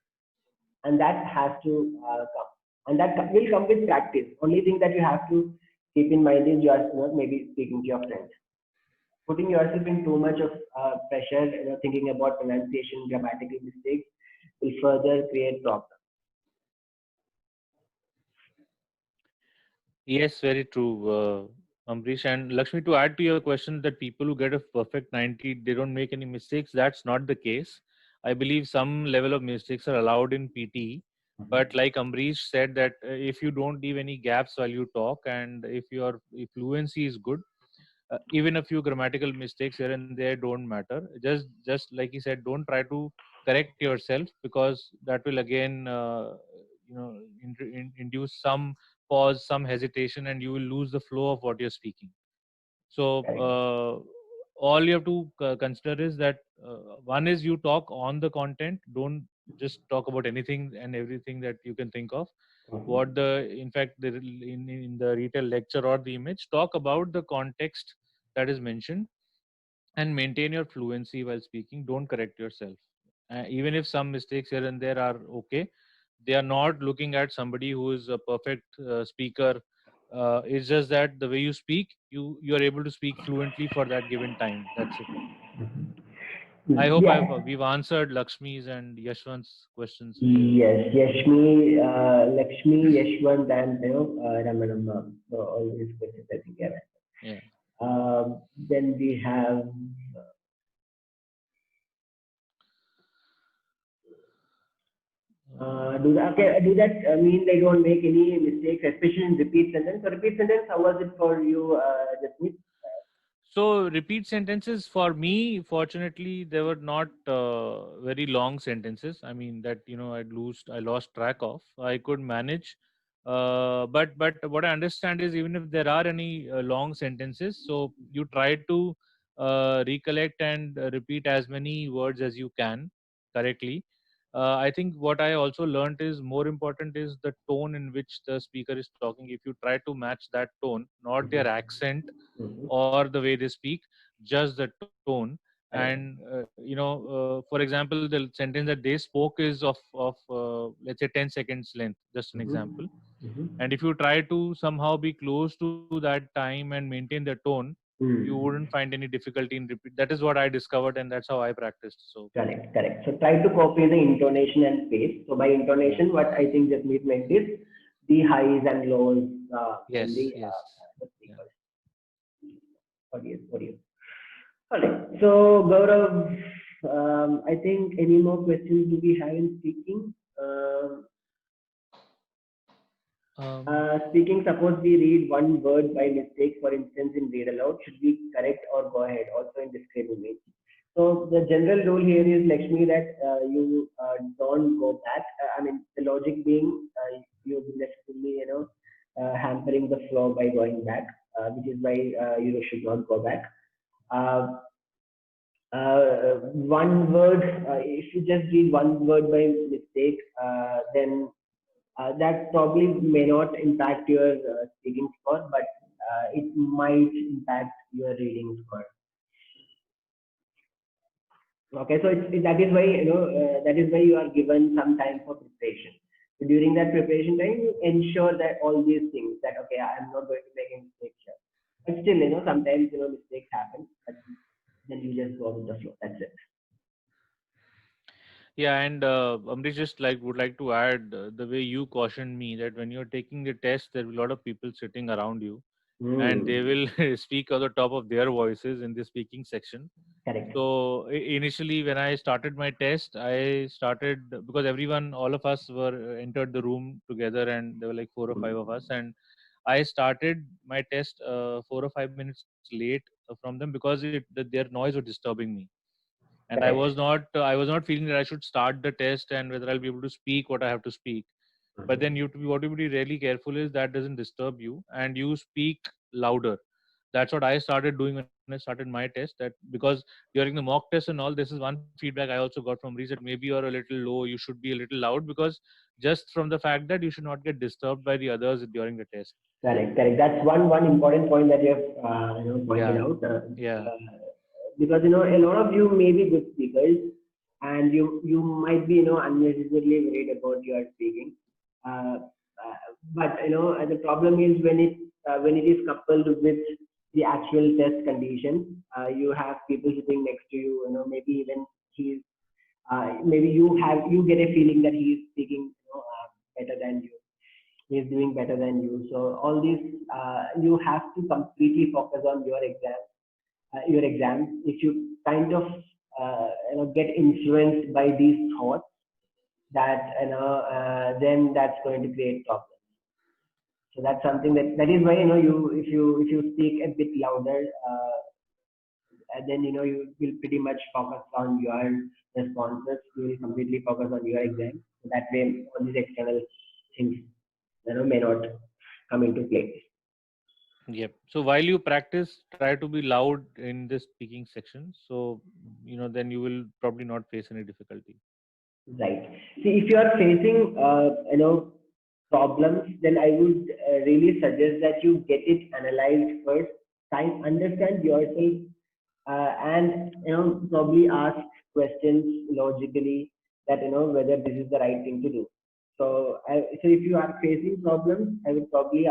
A: and that has to come, and that will come with practice. Only thing that you have to keep in mind is you are maybe speaking to your friends. Putting yourself in too much of pressure, thinking about pronunciation, grammatical mistakes, will further create problems.
B: yes, very true, Ambrish. And Lakshmi, to add to your question, that people who get a perfect 90, they don't make any mistakes. That's not the case. I believe some level of mistakes are allowed in PT. But like Ambrish said, that if you don't leave any gaps while you talk, and if fluency is good, even a few grammatical mistakes here and there don't matter. Just like he said, don't try to correct yourself, because that will again induce some pause, some hesitation, and you will lose the flow of what you're speaking. So
A: Correct.
B: all you have to consider is that one is you talk on the content. Don't just talk about anything and everything that you can think of.
A: Mhm.
B: What the in fact the, in the retail lecture or the image, talk about the context that is mentioned, and maintain your fluency while speaking. Don't correct yourself. Even if some mistakes here and there are okay, they are not looking at somebody who is a perfect speaker. It's just that the way you speak, you are able to speak fluently for that given time. That's it. I hope
A: Yeah.
B: we've answered Lakshmi's and Yashwant's questions here.
A: Yes. Yashmi, Lakshmi, Yashwant, and Ramanamma. So all these questions I think are.
B: Yeah.
A: Then we have. Do that mean they don't make any mistakes, especially in repeat sentence? So repeat sentence, how was it for you, Jasmeet?
B: So repeat sentences for me, fortunately, they were not very long sentences. I mean that I lost track of. I could manage, but what I understand is even if there are any long sentences, so you try to recollect and repeat as many words as you can correctly. I think what I also learned is more important is the tone in which the speaker is talking. If you try to match that tone, not their accent
A: Mhm.
B: or the way they speak, just the tone.
A: Correct.
B: And for example, the sentence that they spoke is of let's say 10 seconds length, just an
A: Mhm.
B: example.
A: Mhm.
B: And if you try to somehow be close to that time and maintain the tone, you wouldn't
A: Mm.
B: find any difficulty in repeat. That is what I discovered, and that's how I practiced. So
A: Correct, correct. So try to copy the intonation and pace. So by
B: yeah.
A: intonation, what I think Jasmeet meant is the highs and lows in
B: Yes, yes.
A: the
B: Yeah.
A: speakers. Audience. All right. So Gaurav, I think any more questions do we have in speaking? Speaking, suppose we read one word by mistake, for instance, in read aloud, should we correct or go ahead? Also in describe image. So the general rule here is Lakshmi that you don't go back. I mean, the logic being you necessarily hampering the flow by going back, which is why you should not go back. Uh, one word, if you just read one word by mistake, then that probably may not impact your speaking score, but it might impact your reading score. Okay, so that is why that is why you are given some time for preparation. So during that preparation time, you ensure that all these things that okay, I am not going to make any mistakes here. But still, sometimes mistakes happen, but then you just go with the flow. That's it.
B: Yeah, and Amrish, just like would like to add the way you cautioned me that when you're taking the test, there will be a lot of people sitting around you, and they
A: Hmm.
B: will speak on the top of their voices in the speaking section.
A: Correct.
B: So initially, when I started my test, I started because everyone, all of us were entered the room together, and there were like four or five of us, and I started my test 4 or 5 minutes late from them because their noise was disturbing me, and
A: Correct.
B: I was not feeling that I should start the test and whether I'll be able to speak what I have to speak. But then
A: Mhm.
B: what you have to be really careful is that doesn't disturb you and you speak louder. That's what I started doing when I started my test. That because during the mock test and all, this is one feedback I also got from Reese that maybe you're a little low, you should be a little loud because just from the fact that you should not get disturbed by the others during the test.
A: Correct. Correct. That's one important point that you have pointed
B: Yeah,
A: out.
B: yeah,
A: Because a lot of you may be good speakers, and you might be unnecessarily worried about your speaking. Uh, but the problem is when it is coupled with the actual test condition. You have people sitting next to you. Maybe even he's maybe you get a feeling that he is speaking better than you. He is doing better than you. So all these you have to completely focus on your exam. Your exam. If you kind of get influenced by these thoughts, that then that's going to create problems. So that's something that is why you if you speak a bit louder, and then you will pretty much focus on your responses. You will completely focus on your exam. So that way, all these external things may not come into play.
B: yep. So while you practice, try to be loud in the speaking section. So then you will probably not face any difficulty.
A: Right. See, if you are facing, problems, then I would really suggest that you get it analyzed first. Time, understand yourself, and probably ask questions logically that whether this is the right thing to do. So if you are facing problems, I would probably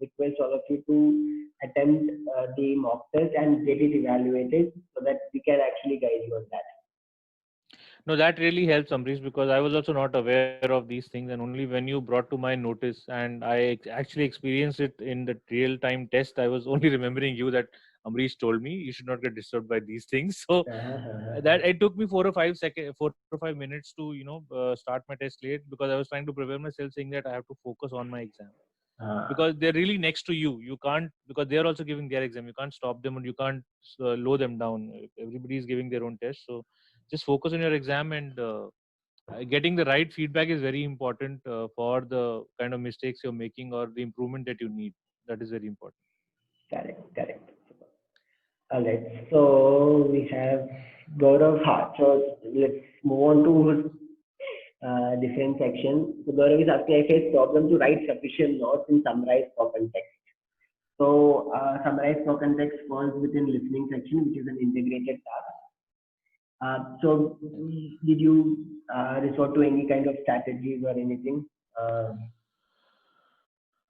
A: request all of you to attempt the mock test and get it evaluated so that we can actually guide you on that.
B: No, that really helps, Amrish, because I was also not aware of these things, and only when you brought to my notice and I actually experienced it in the real time test, I was only remembering you that Amrish told me you should not get disturbed by these things. So that it took me 4 or 5 minutes to start my test late, because I was trying to prepare myself, saying that I have to focus on my exam, because they're really next to you. You can't, because they're also giving their exam. You can't stop them, and you can't low them down. Everybody is giving their own test, so just focus on your exam, and getting the right feedback is very important for the kind of mistakes you're making or the improvement that you need. That is very important.
A: Correct, correct. All right. So we have Gaurav Hart. So let's move on to different section. So Gaurav is asking, I face problem to write sufficient notes in summarize for context. So summarize for context falls within listening section, which is an integrated task. So did you resort to any kind of strategies or anything?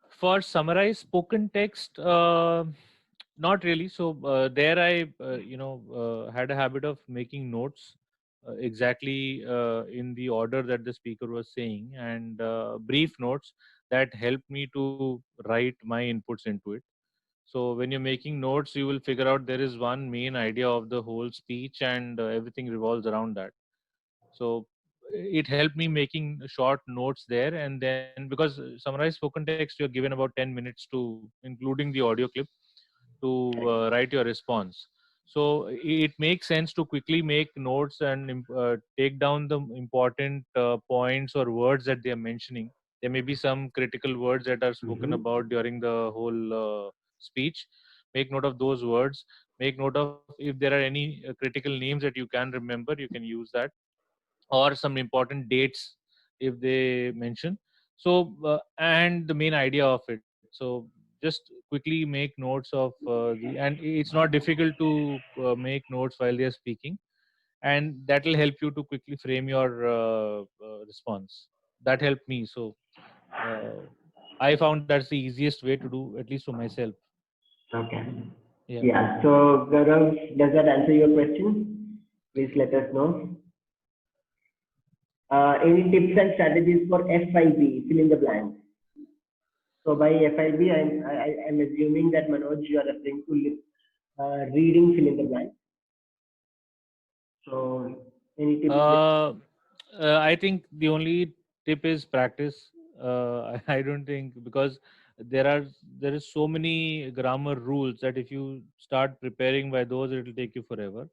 B: For summarize spoken text, not really. So there I had a habit of making notes exactly in the order that the speaker was saying, and brief notes that helped me to write my inputs into it. So when you're making notes, you will figure out there is one main idea of the whole speech, and everything revolves around that. So it helped me making short notes there, and then, because summarize spoken text, you're given about 10 minutes to, including the audio clip, to write your response. So it makes sense to quickly make notes and take down the important points or words that they are mentioning. There may be some critical words that are spoken
A: Mm-hmm.
B: about during the whole speech. Make note of those words. Make note of if there are any critical names that you can remember, you can use that, or some important dates if they mention. So and the main idea of it. So just quickly make notes of the and it's not difficult to make notes while they are speaking, and that will help you to quickly frame your response. That helped me. So uh, I found that's the easiest way to do, at least for myself.
A: Okay.
B: Yeah.
A: Yeah. So Gaurav, does that answer your question? Please let us know. Any tips and strategies for FIB? Fill in the blanks. So by FIB, I'm assuming that Manoj, you are referring to reading fill in the blanks. So any tips?
B: Uh, I think the only tip is practice. I don't think, because there are there is so many grammar rules that if you start preparing by those, it will take you forever.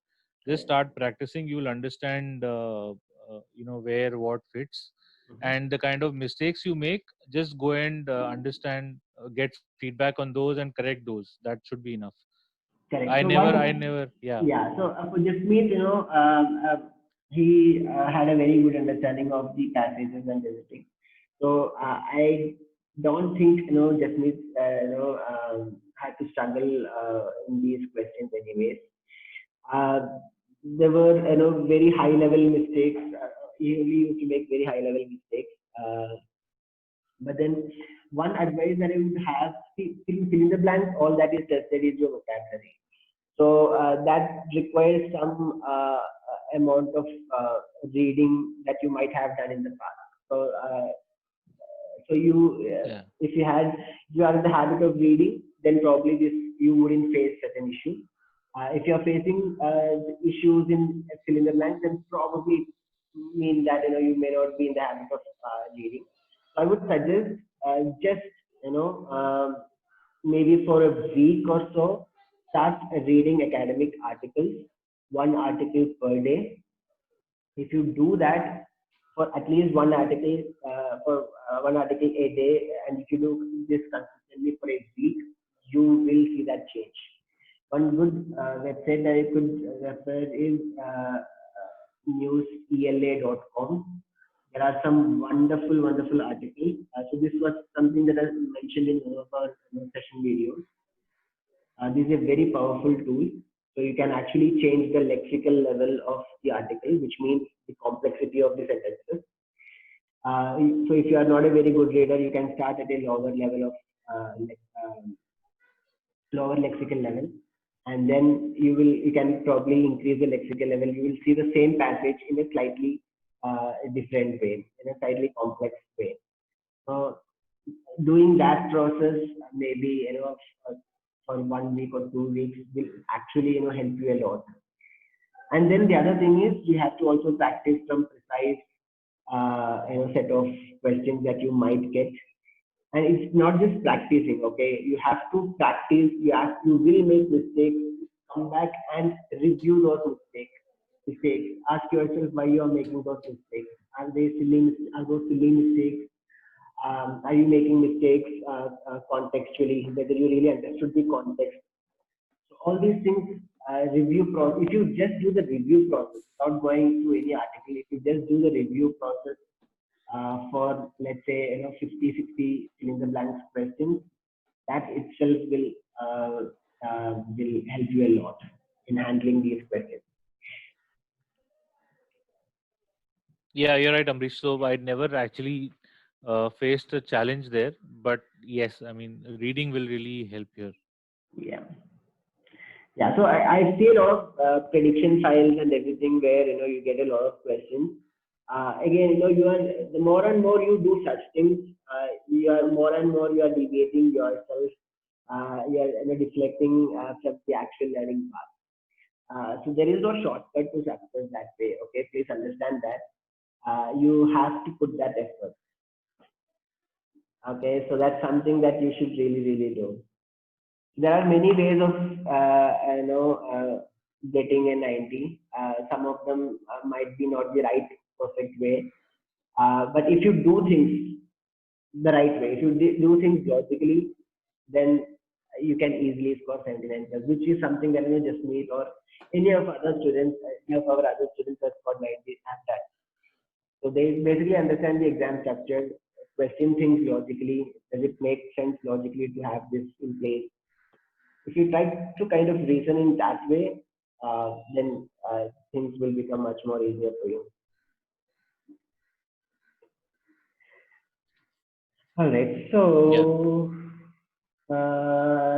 B: Just start practicing. You will understand, where what fits, and the kind of mistakes you make. Just go and understand, get feedback on those, and correct those. That should be enough.
A: Correct. So one,
B: Yeah.
A: yeah. So for Jasmeet, he had a very good understanding of the passages and everything. So I don't think Jasmeet had to struggle in these questions anyways. Uh, there were very high level mistakes. He used to make very high level mistakes. But then one advice that I would have, see, fill in the blanks, all that is tested is your vocabulary. So that requires some amount of reading that you might have done in the past. So so
B: Yeah.
A: if you are in the habit of reading, then probably this you wouldn't face such an issue. If you are facing issues in fill in the blanks, then probably mean that you may not be in the habit of reading. So I would suggest just you know um, maybe for a week or so, start reading academic articles, one article per day. If you do that for at least one article a day, and if you do this consistently for a week, you will see that change. One good website that I could refer is newsela.com. There are some wonderful, wonderful articles. So this was something that I mentioned in one of our session videos. This is a very powerful tool. So you can actually change the lexical level of the article, which means the complexity of the sentences. So if you are not a very good reader, you can start at a lower level of lower lexical level, and then you can probably increase the lexical level. You will see the same passage in a slightly different way, in a slightly complex way. So doing that process maybe for 1 week or 2 weeks will actually help you a lot. And then the other thing is you have to also practice some precise set of questions that you might get. And it's not just practicing, okay? You have to practice. You will make mistakes. Come back and review those mistakes. Ask yourself why you are making those mistakes. Are they silly? Are those silly mistakes? Are you making mistakes contextually? Whether you really understood the context. So all these things, review process. If you just do the review process, without going through any article, if you just do the review process for, let's say, 50, 60 fill in the blanks questions, that itself will help you a lot in handling these questions.
B: Yeah, you're right, Amrish. So I never actually faced a challenge there, but yes, I mean, reading will really help here.
A: Yeah. Yeah, so I see a lot of prediction files and everything where you get a lot of questions. Again, you are the more and more you do such things, you are more and more you are deviating yourself. You are deflecting from the actual learning path. So there is no shortcut to success that way. Okay, please understand that. You have to put that effort. Okay, so that's something that you should really do. There are many ways of getting a 90. Some of them might be not the right perfect way, but if you do things the right way, if you do things logically, then you can easily score 79 plus, which is something that just me or any of other students, any of our other students have scored 90 have done. So they basically understand the exam structure, question things logically. Does it make sense logically to have this in place? If you try to kind of reason in that way, then things will become much more easier for you. All right. So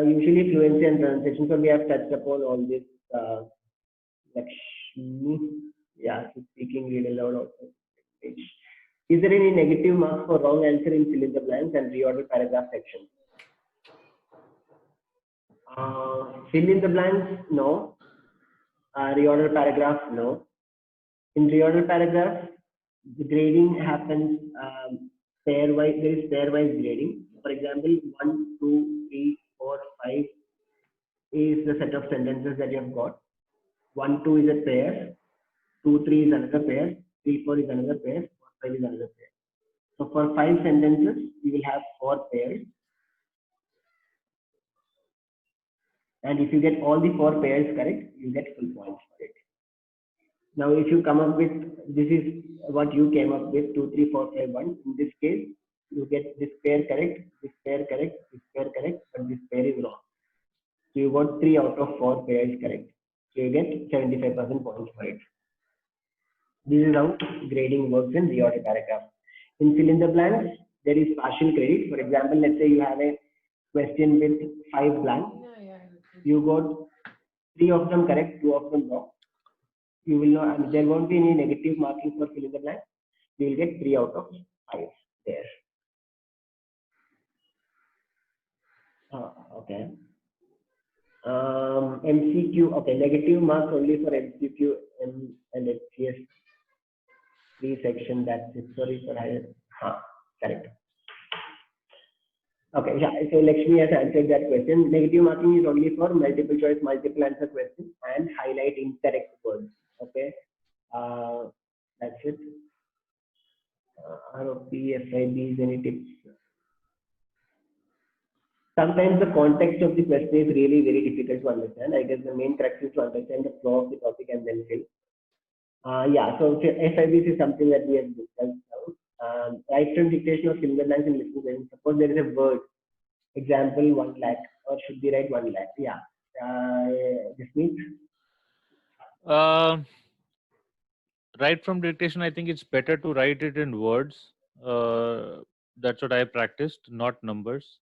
A: usually fluency and pronunciation. So we have touched upon all this. Lakshmi, yeah, so speaking read aloud also. Is there any negative marks for wrong answer in fill in the blanks and reorder paragraph section? Fill in the blanks, no. Reorder paragraph, no. In reorder paragraph, the grading happens pairwise. There is pairwise grading. For example, 1, 2, 3, 4, 5 is the set of sentences that you have got. 1, 2 is a pair. 2, 3 is another pair. 3, 4 is another pair. 4, 5 is another pair. So for 5 sentences, you will have 4 pairs. And if you get all the 4 pairs correct, you get full points for it. Now, if you come up with, this is what you came up with, 2, 3, 4, 5, 1. In this case, you get this pair correct, this pair correct, this pair correct, but this pair is wrong. So you got 3 out of 4 pairs correct. So you get 75% points for it. This is how grading works in reorder paragraph. In fill in the blanks, there is partial credit. For example, let's say you have a question with 5 blanks. You got 3 of them correct, 2 of them wrong. You will not, and there won't be any negative marking for fill in the blank. You will get 3 out of 5 there. Okay. MCQ, okay, negative marks only for MCQ and HCS 3 section. That's it. Sorry for higher. Correct. Okay, yeah. So Lakshmi has answered that question. Negative marking is only for multiple choice, multiple answer questions and highlight incorrect words. Okay. That's it. ROP, FIBs, any tips? Sometimes the context of the question is really very difficult to understand. I guess the main crux is to understand the flow of the topic and then fill. Yeah, so FIBs is something that we have discussed now. Right from dictation of fill the blanks and listening. Suppose there is a word, example 1 lakh, or should we write 1 lakh? Yeah. This means?
B: Right from dictation, I think it's better to write it in words. That's what I practiced, not numbers.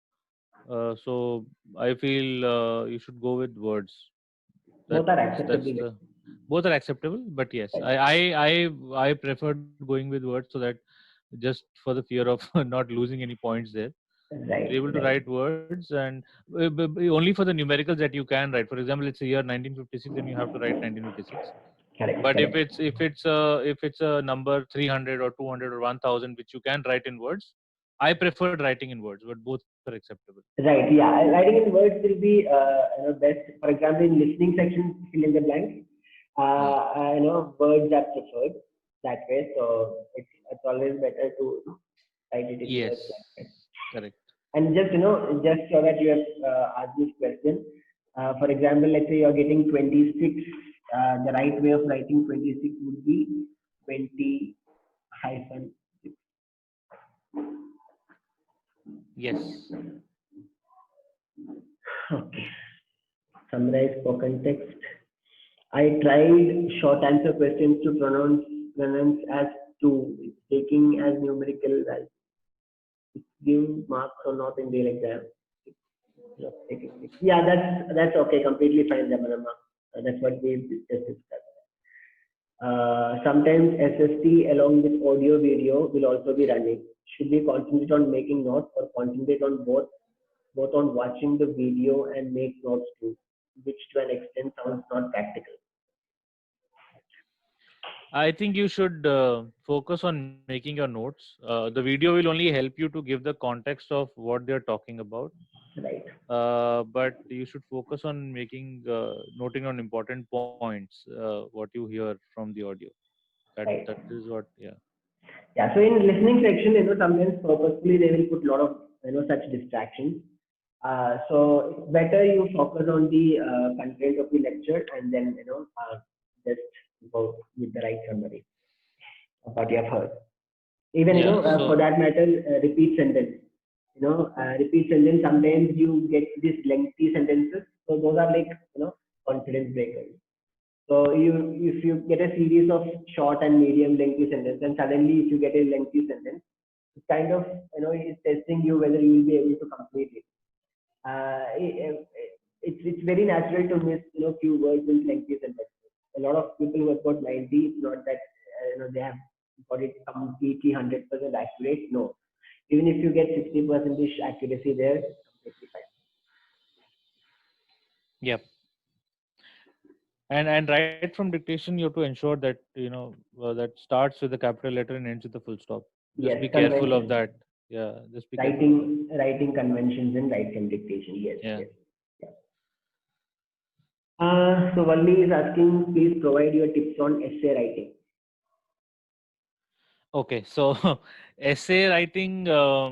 B: So I feel you should go with words.
A: Both are acceptable.
B: Both are acceptable, but yes, I preferred going with words so that just for the fear of not losing any points there.
A: Right.
B: You're able to
A: Right.
B: write words, and only for the numericals that you can write. For example, it's a year 1956, then you have to write 1956.
A: Correct.
B: But
A: Correct.
B: if it's a number 300 or 200 or 1000 which you can write in words, I preferred writing in words, but both are acceptable.
A: Right. Yeah. Writing in words will be best. For example, in listening section, fill in the blanks.
B: Yeah.
A: Words are preferred that way. So it's always better to write it in words
B: Yes.
A: like that.
B: Correct.
A: And just so that you have asked this question, for example, let's say you're getting 26. The right way of writing 26 would be 20 hyphen 6.
B: Yes.
A: Okay. Summarize for context. I tried short answer questions to pronounce as two, taking as numerical value. Give marks or not in real exam. Yeah, that's okay. Completely fine, Jamanama. That's what we just discussed. Sometimes SST along with audio video will also be running. Should we concentrate on making notes or concentrate on both on watching the video and make notes too, which to an extent sounds not practical.
B: I think you should focus on making your notes. The video will only help you to give the context of what they're talking about.
A: Right.
B: But you should focus on noting on important points, what you hear from the audio.
A: Right.
B: That is what, yeah.
A: Yeah. So in listening section, sometimes purposefully they will put a lot of such distractions. So it's better you focus on the content of the lecture and then just go with the right summary of what you have heard. Even
B: Yeah.
A: for
B: So
A: that matter, repeat sentence. Repeat sentence. Sometimes you get these lengthy sentences, so those are like confidence breakers. So if you get a series of short and medium lengthy sentences, and suddenly if you get a lengthy sentence, it's kind of it's testing you whether you will be able to complete it. It's very natural to miss few words in lengthy sentences. A lot of people who have got 90, it's not that they have got it completely 100% accurate. No, even if you get 60% accuracy there, it's completely fine.
B: yeah, and right from dictation, you have to ensure that that starts with a capital letter and ends with a full stop. Just
A: Yes,
B: be careful of
A: convention,
B: that. Yeah, just be careful of that.
A: writing conventions and writing dictation. Yes,
B: Yeah.
A: yes. Yeah. So Valli is asking, please provide your tips on essay writing.
B: Okay, so essay writing, uh,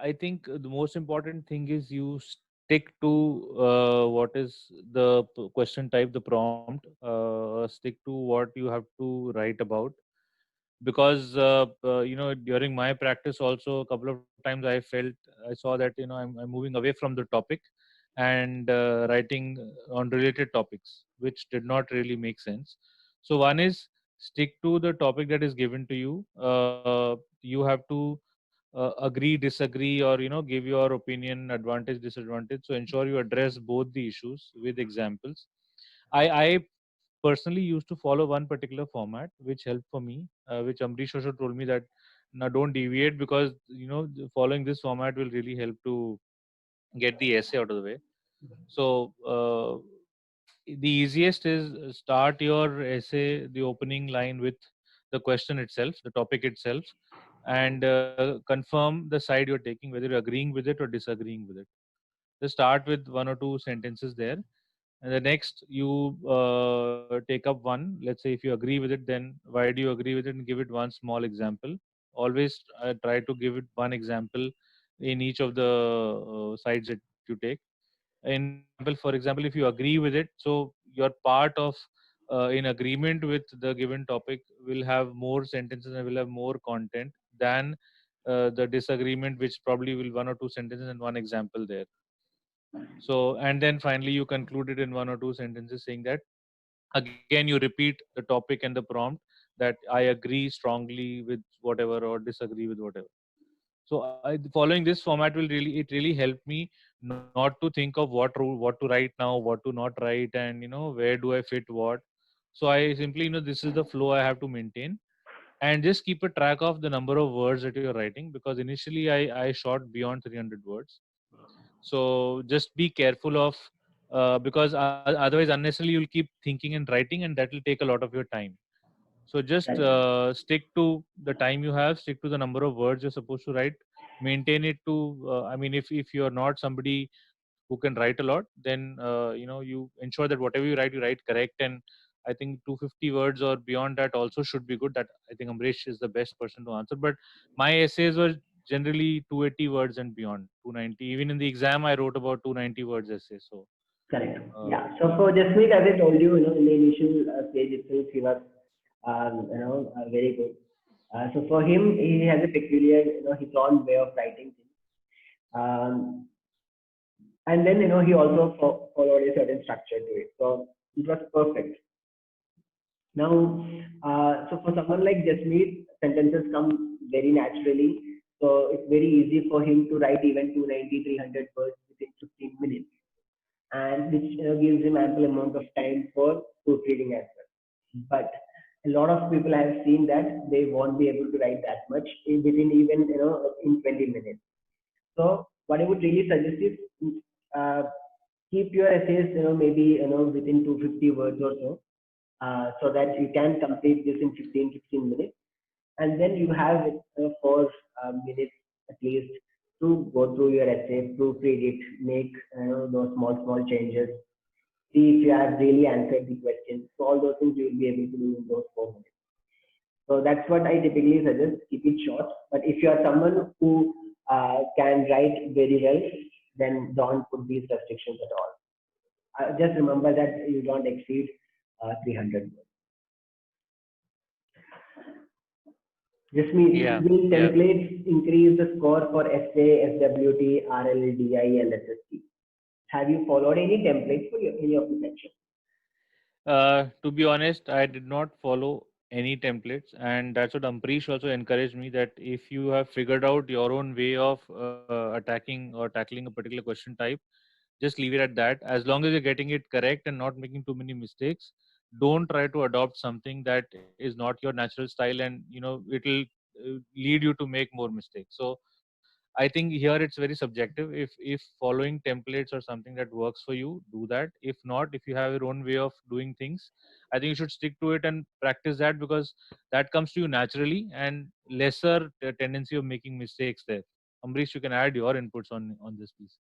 B: I think the most important thing is you stick to what is the question type, the prompt. Stick to what you have to write about, because during my practice also, a couple of times I saw that I'm moving away from the topic and writing on related topics, which did not really make sense. So one is, stick to the topic that is given to you. You have to agree, disagree, or give your opinion, advantage, disadvantage. So ensure you address both the issues with examples. I personally used to follow one particular format which helped for me, which Amrish also told me that now don't deviate, because following this format will really help to get the essay out of the way. So the easiest is, start your essay, the opening line, with the question itself, the topic itself, and confirm the side you're taking, whether you're agreeing with it or disagreeing with it. Just start with one or two sentences there, and the next you take up one. Let's say if you agree with it, then why do you agree with it, and give it one small example. Always try to give it one example in each of the sides that you take. For example, if you agree with it, so your part of in agreement with the given topic will have more sentences and will have more content than the disagreement, which probably will one or two sentences and one example there. So, and then finally you conclude it in one or two sentences, saying that again you repeat the topic and the prompt, that I agree strongly with whatever or disagree with whatever. So following this format really helped me not to think of what to write now, what to not write, and where do I fit what. So I simply this is the flow I have to maintain. and just keep a track of the number of words that you're writing, because initially I shot beyond 300 words. So just be careful of, because otherwise unnecessarily you'll keep thinking and writing, and that will take a lot of your time. So just
A: Correct.
B: stick to the time you have, stick to the number of words you're supposed to write, maintain it to, I mean, if you're not somebody who can write a lot, then you ensure that whatever you write correct. And I think 250 words or beyond that also should be good. That I think Amrish is the best person to answer. But my essays were generally 280 words and beyond, 290. Even in the exam, I wrote about 290 words essay. So,
A: Correct.
B: uh,
A: Yeah. So for Jasmeet, as I told you, in the initial stage itself, he was, very good. So for him, he has a peculiar, his own way of writing things. Um, and then, he also followed a certain structure to it. So it was perfect. Now, so for someone like Jasmeet, sentences come very naturally. So it's very easy for him to write even 290, 300 words within 15 minutes, and which gives him ample amount of time for proofreading as well. But a lot of people have seen that they won't be able to write that much within even in 20 minutes. So what I would really suggest is, uh, keep your essays maybe within 250 words or so, so that you can complete this in 15-16 minutes, and then you have 4 minutes at least to go through your essay, proofread it, make those small changes, see if you have really answered the question. So all those things you will be able to do in those 4 minutes. So that's what I typically suggest. Keep it short. But if you are someone who can write very well, then don't put these restrictions at all. Just remember that you don't exceed 300 words. This means,
B: yeah,
A: will
B: yeah.
A: templates increase the score for essay, SWT, RL, DI, and SST? Have you followed any templates for any of the sections?
B: To be honest, I did not follow any templates, and that's what Ambrish also encouraged me, that if you have figured out your own way of attacking or tackling a particular question type, just leave it at that. As long as you're getting it correct and not making too many mistakes, don't try to adopt something that is not your natural style, and it'll lead you to make more mistakes. So I think here it's very subjective. If following templates or something that works for you, do that. If not, if you have your own way of doing things, I think you should stick to it and practice that, because that comes to you naturally, and lesser tendency of making mistakes there. Ambrish, you can add your inputs on this piece.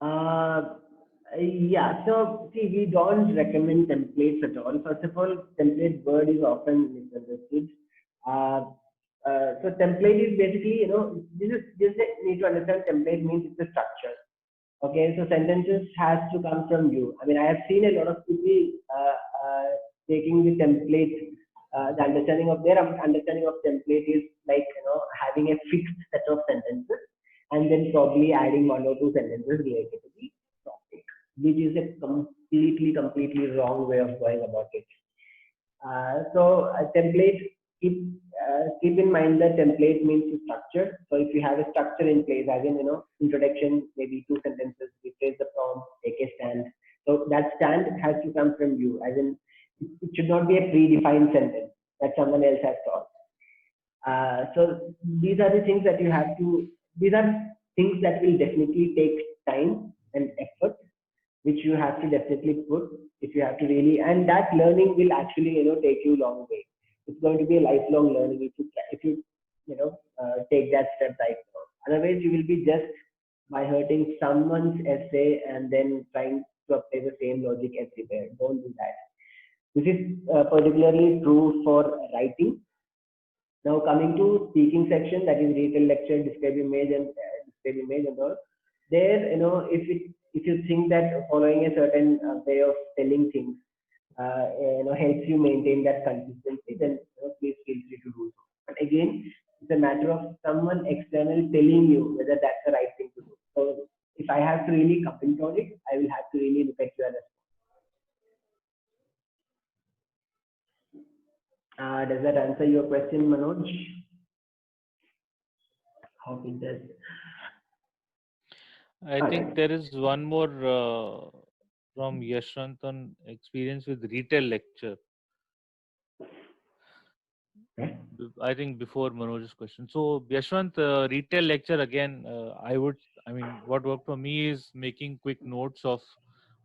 A: Uh, yeah, so see, we don't recommend templates at all. First of all, template word is often misunderstood. Uh, so template is basically, this is just need to understand template means it's a structure. Okay, so sentences has to come from you. I mean, I have seen a lot of people taking the template. The understanding of their understanding of template is like having a fixed set of sentences, and then probably adding one or two sentences related to the topic, which is a completely wrong way of going about it. So a template, keep in mind that template means structure. So if you have a structure in place, as in introduction, maybe 2 sentences, replace the prompt, take a stand. So that stand has to come from you, as in it should not be a predefined sentence that someone else has taught. So these are the things that you have to. These are things that will definitely take time and effort, which you have to definitely put if you have to really, and that learning will actually take you long way. It's going to be a lifelong learning if you take that step right now. Otherwise, you will be just by hurting someone's essay and then trying to apply the same logic everywhere. Don't do that. This is particularly true for writing. Now coming to speaking section, that is retell lecture, describe image and all. There, if you think that following a certain way of telling things, helps you maintain that consistency, then please feel free to do so. But again, it's a matter of someone external telling you whether that's the right thing to do. So if I have to really comment on it, I will have to really look at your response. Does that answer your question, Manoj? Hope it does.
B: I
A: All
B: think
A: right.
B: there is one more from Yashwant on experience with retail lecture. I think before Manoj's question. So Yashwant, retail lecture again. I mean, what worked for me is making quick notes of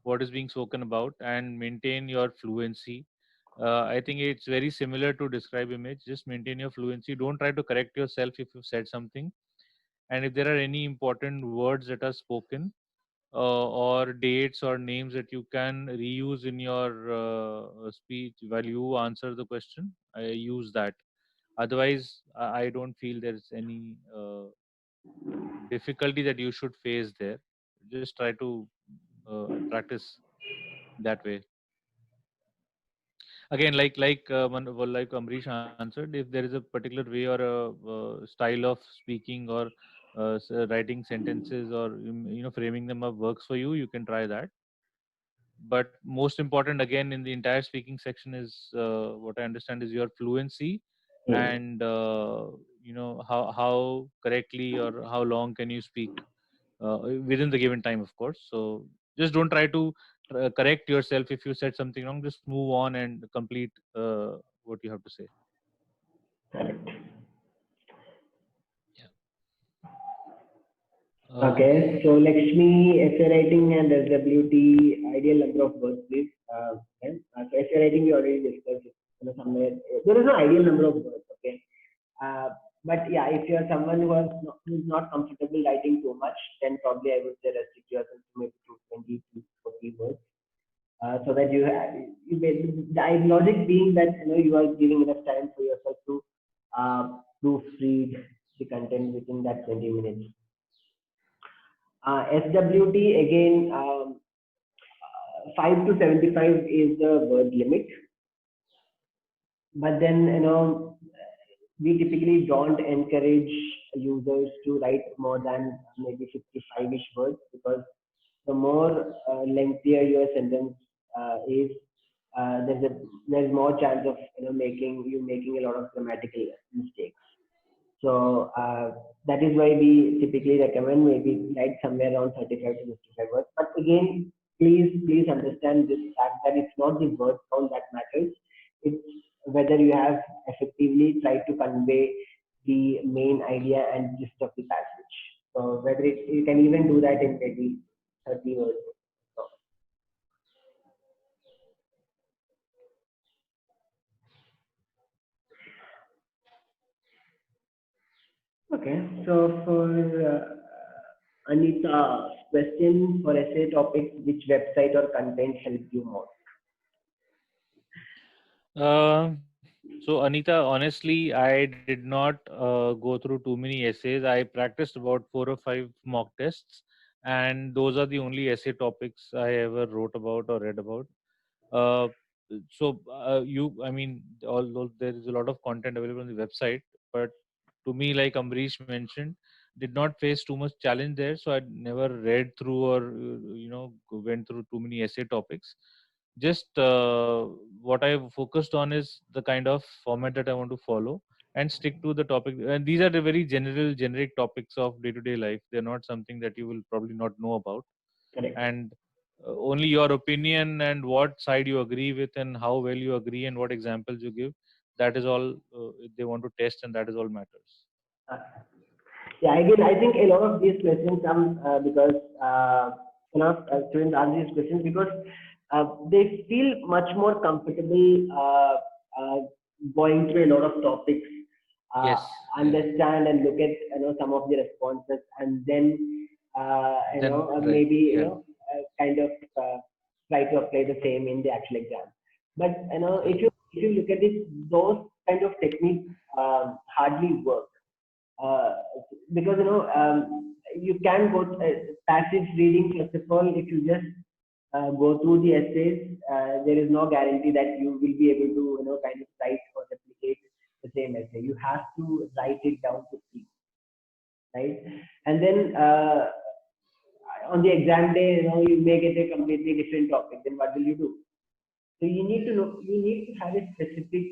B: what is being spoken about and maintain your fluency. I think it's very similar to describe image. Just maintain your fluency. Don't try to correct yourself if you've said something. And if there are any important words that are spoken, or dates or names that you can reuse in your speech while you answer the question, I use that. Otherwise, I don't feel there's any difficulty that you should face there. Just try to practice that way. Again, like Amrish answered, if there is a particular way or a style of speaking or writing sentences or framing them up works for you, you can try that. But most important again in the entire speaking section is what I understand is your fluency,
A: Hmm.
B: and how correctly or how long can you speak within the given time, of course. So just don't try to correct yourself if you said something wrong. Just move on and complete what you have to say.
A: Correct.
B: Yeah. uh,
A: Okay, so Lakshmi, essay writing and SWT, ideal number of words, please. Okay. So essay writing, we already discussed. Somewhere there is no ideal number of words. Okay, uh, but yeah, if you are someone who's not comfortable writing too much, then probably I would say restrict yourself to maybe 20 to 40 words, so that the logic being that you are giving enough time for yourself to proofread the content within that 20 minutes. SWT again, 5 to 75 is the word limit, but then we typically don't encourage users to write more than maybe 55-ish words, because the more lengthier your sentence is, there's more chance of making a lot of grammatical mistakes. So that is why we typically recommend maybe write somewhere around 35 to 55 words. But again, please understand this fact that it's not the word count that matters. It's whether you have effectively tried to convey the main idea and gist of the passage. So whether you can even do that in maybe 30 words. So, okay, so for Anita's question for essay topics, which website or content helped you more?
B: so Anita, honestly, I did not go through too many essays. I practiced about 4 or 5 mock tests, and those are the only essay topics I ever wrote about or read about. Uh, I mean, although there is a lot of content available on the website, but to me, like Amrish mentioned, did not face too much challenge there. So I never read through or went through too many essay topics. Just what I focused on is the kind of format that I want to follow and stick to the topic. And these are the very generic topics of day-to-day life. They're not something that you will probably not know about,
A: Correct.
B: and only your opinion and what side you agree with and how well you agree and what examples you give, that is all they want to test, and that is all matters.
A: Uh, yeah, again, I think a lot of these questions come because students ask these questions because they feel much more comfortable uh, going through a lot of topics, uh,
B: Yes, yeah.
A: understand and look at some of the responses, and then
B: Then right,
A: maybe
B: yeah,
A: kind of try to apply the same in the actual exam. But
B: yeah.
A: if you look at it, those kind of techniques hardly work, uh, because you can go passive reading. First of all, if you just go through the essays, there is no guarantee that you will be able to kind of write or replicate the same essay. You have to write it down to see, right? And then on the exam day, you may get a completely different topic. Then what will you do? So you need to know, you need to have a specific,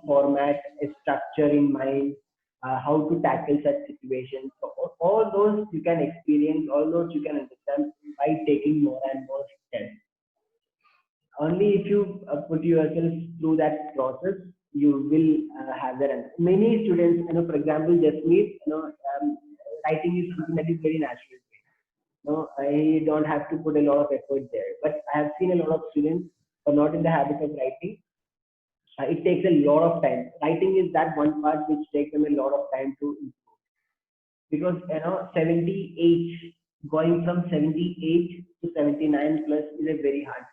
A: format, a structure in mind, how to tackle such situations. So all those you can experience, all those you can understand by taking more and more steps. Only if you put yourself through that process, you will have that. Many students, for example, Jasmeet, writing is something that is very natural. I don't have to put a lot of effort there. But I have seen a lot of students who are not in the habit of writing. It takes a lot of time. Writing is that one part which takes them a lot of time to improve. Because 78, going from 78 to 79 plus is a very hard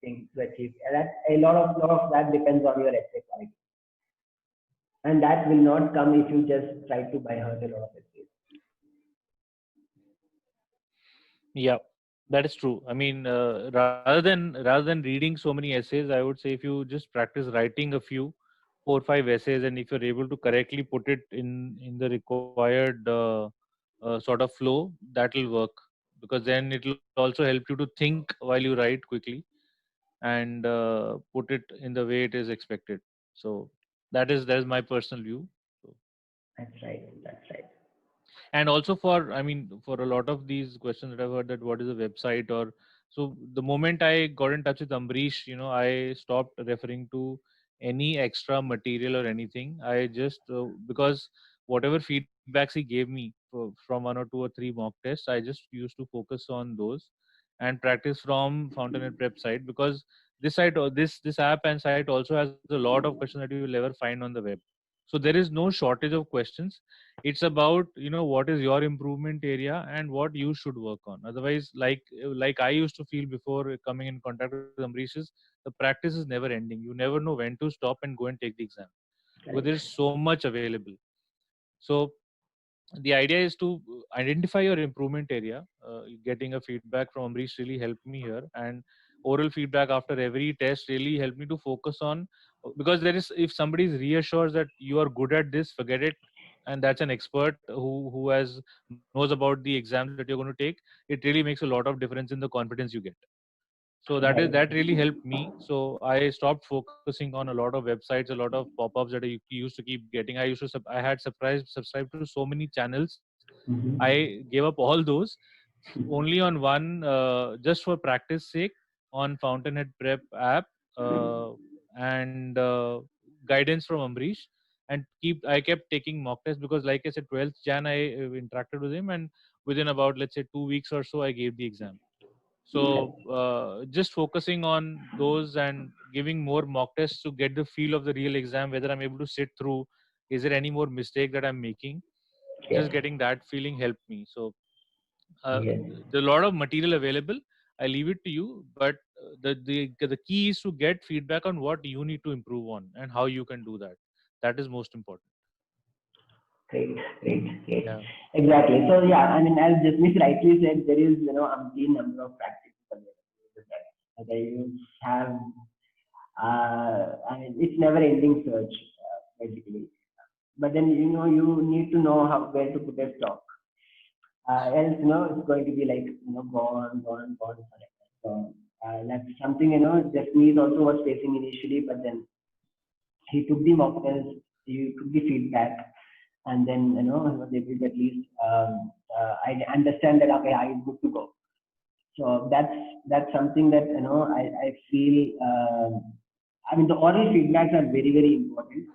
A: thing to achieve. And that a lot of that depends on your essay quality. And that will not come if you just try to buy heart a lot of essays.
B: Yeah, that is true. I mean, rather than reading so many essays, I would say if you just practice writing a few, 4 or 5 essays, and if you're able to correctly put it in the required sort of flow, that will work, because then it will also help you to think while you write quickly and put it in the way it is expected. So that is my personal view. So,
A: That's right. That's right.
B: and also for a lot of these questions that I've heard, that what is a website, or so the moment I got in touch with Ambrish, I stopped referring to any extra material or anything. I just because whatever feedbacks he gave me from 1 or 2 or 3 mock tests, I just used to focus on those and practice from Fountainhead Prep site, because this app and site also has a lot of questions that you will never find on the web. So there is no shortage of questions. It's about what is your improvement area and what you should work on. Otherwise, like I used to feel before coming in contact with Ambrish, is the practice is never ending. You never know when to stop and go and take the exam, because
A: Correct.
B: there is so much available. So the idea is to identify your improvement area. Getting a feedback from Ambrish really helped me here, and oral feedback after every test really helped me to focus on, because there is, if somebody is reassures that you are good at this, forget it, and that's an expert who has knows about the exams that you're going to take, it really makes a lot of difference in the confidence you get. So that
A: Right.
B: really helped me. So I stopped focusing on a lot of websites, a lot of pop-ups that I used to keep getting. I had subscribed to so many channels.
A: Mm-hmm.
B: I gave up all those, only on one, just for practice sake, on Fountainhead Prep app, uh, and guidance from Ambrish. And I kept taking mock tests, because like I said, 12th Jan I interacted with him, and within about, let's say, 2 weeks or so, I gave the exam. So just focusing on those and giving more mock tests to get the feel of the real exam, whether I'm able to sit through, is there any more mistake that I'm making, just
A: Yes.
B: getting that feeling helped me. So uh,
A: Yes.
B: there's a lot of material available. I leave it to you, but the key is to get feedback on what you need to improve on and how you can do that. That is most important.
A: Great. Great. Great.
B: Yeah.
A: Exactly. So yeah, I mean, as Jasmeet rightly said, there is umpteen number of practices available. Okay, you have I mean, it's never ending search basically. But then you need to know how where to put a stop. Else it's going to be like gone, gone, gone forever. So that's something Jasmeet also was facing initially, but then he took the mock test, he took the feedback, and then he was able to at least I understand that okay, I is good to go. So that's something that I feel. I mean, the oral feedbacks are very very important.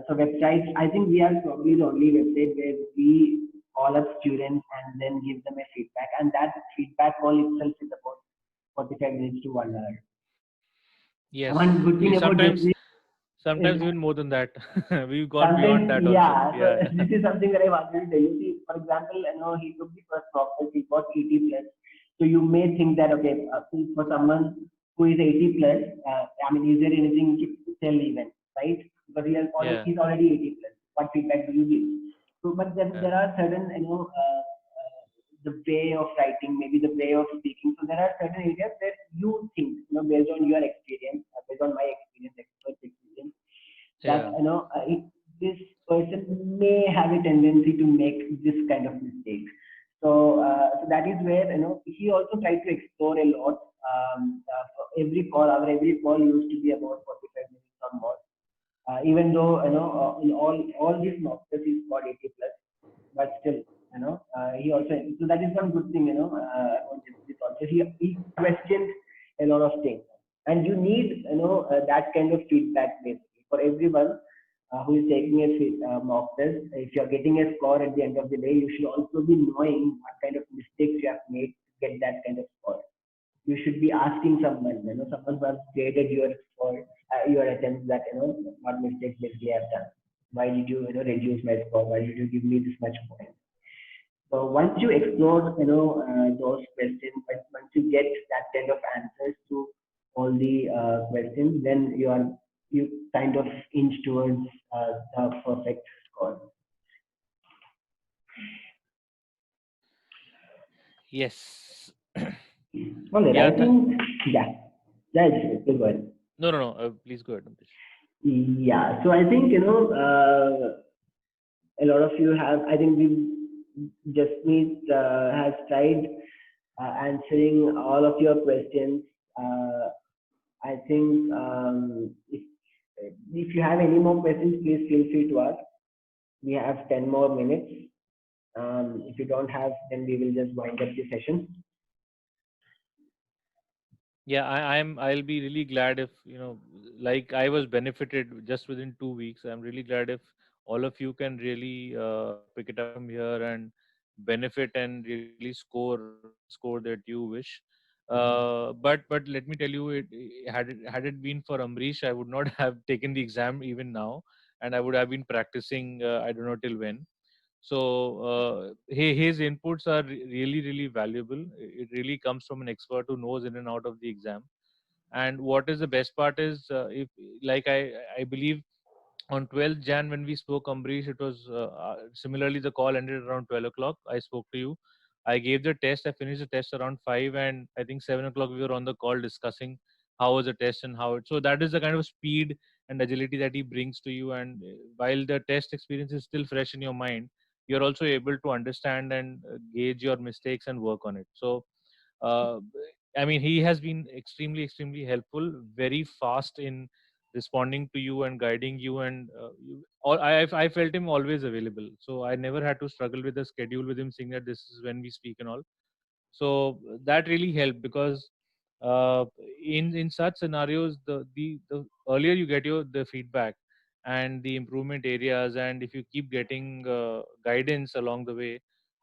A: So websites, I think we are probably the only website where we call up students and then give them a feedback, and that feedback call itself is about 45 minutes to 1 hour.
B: Yes.
A: One good thing about
B: Sometimes,
A: Jasmeet is
B: even more than that. We've gone beyond
A: sometimes,
B: that also.
A: yeah. So
B: Yeah.
A: this is something that I wanted to tell you. See, for example, he took the first mock test, he got 80 plus. So you may think that okay, for someone who is 80 plus, I mean, is there anything to tell even, right? Because
B: Yeah.
A: he's already 80 plus. What feedback do you give? So, but then
B: Yeah.
A: there are certain, the way of writing, maybe the way of speaking. So there are certain areas where you think, based on your experience, based on my experience, expert's experience, that
B: Yeah.
A: this person may have a tendency to make this kind of mistake. So that is where he also tried to explore a lot. For every call used to be about 45 minutes or more. Even though in all these mock tests he's got 80 plus, but still he also, so that is one good thing about this also. He questioned a lot of things, and you need that kind of feedback basically. for everyone who is taking a mock test. If you are getting a score at the end of the day, you should also be knowing what kind of mistakes you have made to get that kind of score. You should be asking someone, someone who has graded your score, your attempts, that what mistakes did we have done? Why did you, reduce my score? Why did you give me this much points? So once you explore, those questions, but once you get that kind of answers to all the questions, then you kind of inch towards the perfect score.
B: Yes.
A: All right,
B: Yeah.
A: I think, yeah, please go ahead.
B: No. Please go ahead, Amrish.
A: Yeah, so I think, a lot of you have, I think Jasmeet has tried answering all of your questions. I think if you have any more questions, please feel free to ask. We have 10 more minutes. If you don't have, then we will just wind up the session.
B: Yeah, I'll be really glad if, like I was benefited just within 2 weeks. I'm really glad if all of you can really pick it up from here and benefit and really score that you wish. But let me tell you, had it been for Amrish, I would not have taken the exam even now, and I would have been practicing. I don't know till when. So his inputs are really valuable. It really comes from an expert who knows in and out of the exam. And what is the best part is, if like I believe on 12th Jan when we spoke, Ambrish, it was similarly the call ended around 12 o'clock. I spoke to you. I gave the test. I finished the test around 5, and I think 7 o'clock we were on the call discussing how was the test and how it. So that is the kind of speed and agility that he brings to you. And while the test experience is still fresh in your mind, you're also able to understand and gauge your mistakes and work on it. So uh, I mean, he has been extremely helpful, very fast in responding to you and guiding you. And I felt him always available. So I never had to struggle with the schedule with him, saying that this is when we speak and all. So that really helped because uh, in such scenarios, the earlier you get the feedback and the improvement areas, and if you keep getting guidance along the way,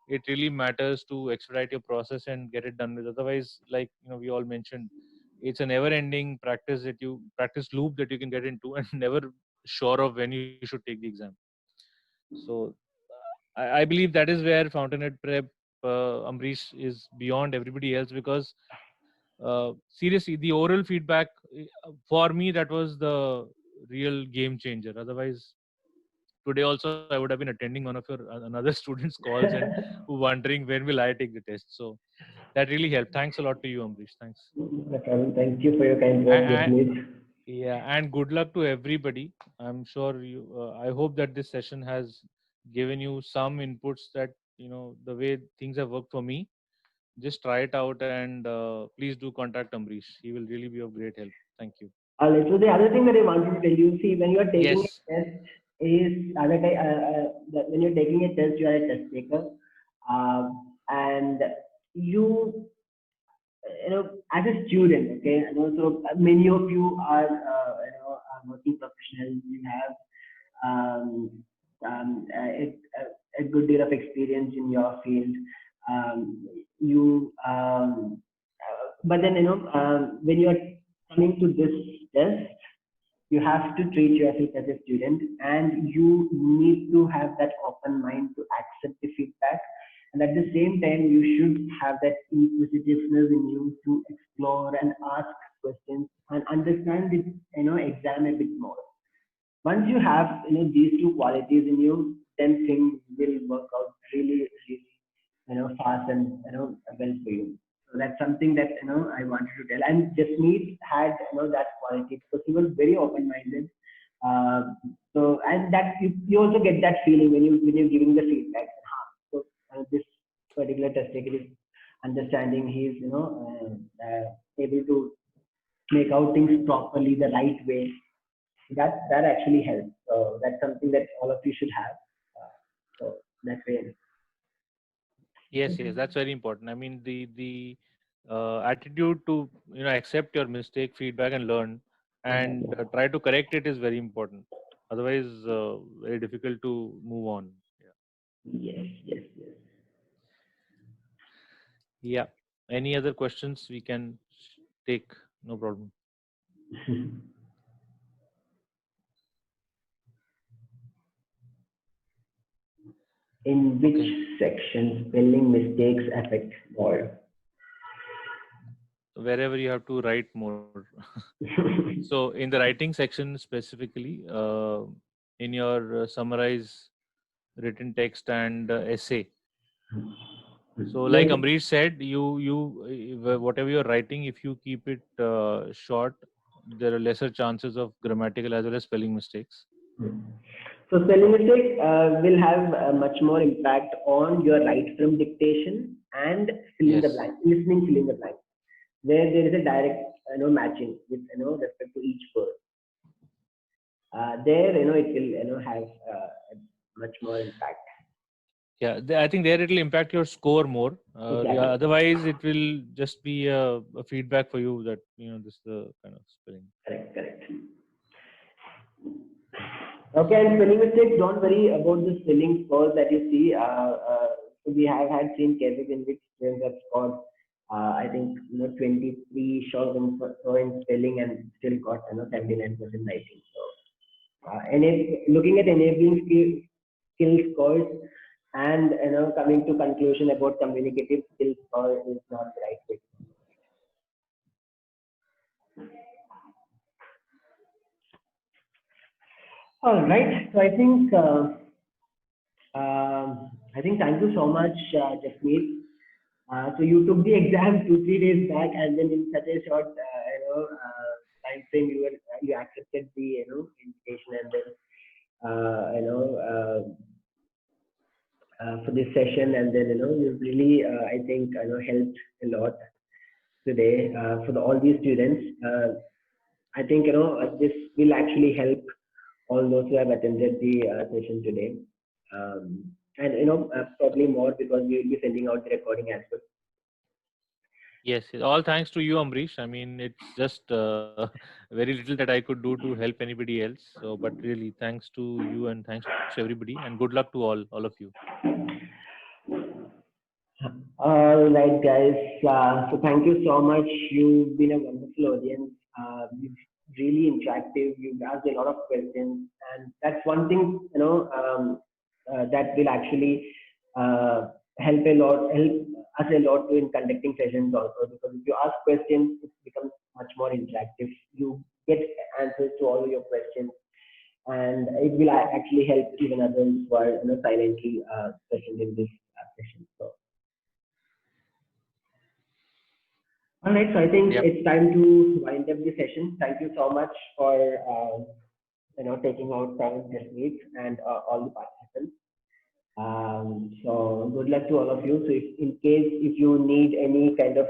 B: it really matters to expedite your process and get it done with. Otherwise, like we all mentioned, it's a never ending practice loop that you can get into and never sure of when you should take the exam. So I believe that is where Fountainhead Prep, Amrish, is beyond everybody else, because seriously, the oral feedback, for me, that was the real game changer. Otherwise, today also I would have been attending one of your another student's calls and wondering when will I take the test. So that really helped. Thanks a lot to you, Amrish. Thanks.
A: No problem. Thank you for your kind words,
B: And,
A: Jasmeet.
B: yeah, and good luck to everybody. I'm sure you. I hope that this session has given you some inputs that the way things have worked for me. Just try it out, and please do contact Amrish. He will really be of great help. Thank you.
A: All right. So the other thing that I wanted to tell you, see, when you are taking
B: Yes.
A: a test, that when you're taking a test, you are a test taker, and you, as a student, okay, and also many of you are working professionals. You have um, a good deal of experience in your field. You but then when you're coming to this test, you have to treat yourself as a student, and you need to have that open mind to accept the feedback, and at the same time you should have that inquisitiveness in you to explore and ask questions and understand the exam a bit more. Once you have these two qualities in you, then things will work out really fast and well for you. So that's something that I wanted to tell. And Jasmeet had that quality because he was very open minded. uh, so, and that you also get that feeling when you're giving the feedback. So this particular test taker is understanding, he's able to make out things properly the right way. That actually helps. So that's something that all of you should have. So that way.
B: Yes, that's very important. I mean, the attitude to accept your mistake, feedback, and learn. and try to correct it is very important. Otherwise, very difficult to move on.
A: Yes, yes,
B: Yeah. Any other questions we can take? No problem.
A: yes. In which
B: Okay.
A: section spelling mistakes affect more?
B: Wherever you have to write more. So in the writing section specifically, in your summarize written text and essay. So like
A: Well,
B: Amrish said, whatever you're writing, if you keep it short, there are lesser chances of grammatical as well as spelling mistakes.
A: so spelling mistake will have much more impact on your right from dictation and fill in the
B: Yes.
A: blank, listening fill in the blank, where there is a direct matching with respect to each word. There it will have much more impact.
B: Yeah, I think there it will impact your score more.
A: Exactly.
B: Otherwise, it will just be a feedback for you that this is the kind of spelling.
A: Correct. Correct. Okay, and spelling mistakes, don't worry about the spelling scores that you see. So we have had seen cases in which students have scored, I think, 23 short in spelling and still got 79% writing. So, looking at enabling skill scores and coming to conclusion about communicative skill score is not the right way. All right. So I think thank you so much, Jasmeet. So you took the exam 2 3 days back, and then in such a short time frame, you accepted the invitation, and then for this session, and then you really I think helped a lot today for all these students. I think this will actually help all those who have attended the session today. And probably more because we will be sending out the recording as well.
B: Yes, all thanks to you, Amrish. I mean, it's just very little that I could do to help anybody else. So, but really, thanks to you and thanks to everybody, and good luck to all of you.
A: All right, guys. So thank you so much. You've been a wonderful audience. You've really interactive. You've asked a lot of questions, and that's one thing that will actually uh, help us a lot in conducting sessions also. Because if you ask questions, it becomes much more interactive. You get answers to all your questions, and it will actually help even others who are silently present in this session. So. All right, so I think
B: Yep.
A: it's time to wind up the session. Thank you so much for taking out time this week and all the participants. So good luck to all of you. So in case if you need any kind of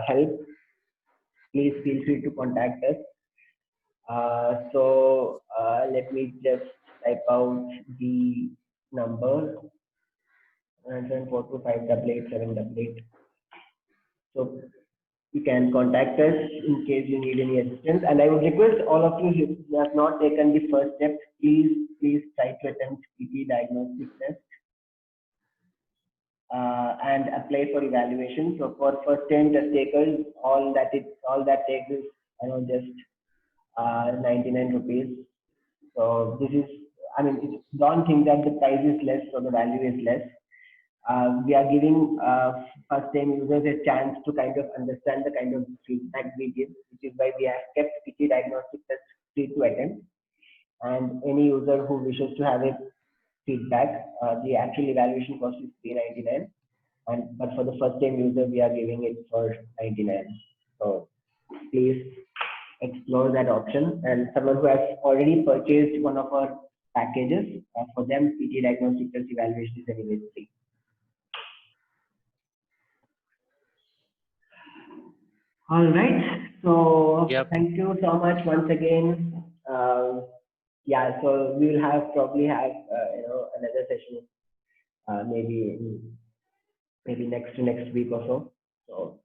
A: help, please feel free to contact us. Let me just type out the number 97425888788. So you can contact us in case you need any assistance. And I would request all of you who have not taken the first step, please try to attempt PT diagnostic test and apply for evaluation. So for first 10 test takers, all that takes is just 99 rupees. So this is, I mean, don't think that the price is less or the value is less. We are giving first-time users a chance to kind of understand the kind of feedback we give, which is why we have kept PT diagnostic test free to attempt. And any user who wishes to have a feedback, the actual evaluation cost is 399. But for the first-time user, we are giving it for 99. So please explore that option. And someone who has already purchased one of our packages, for them, PT diagnostic test evaluation is anyway free. All right. So
B: Yep.
A: thank you so much once again. Yeah. So we will probably have another session maybe next week or so. So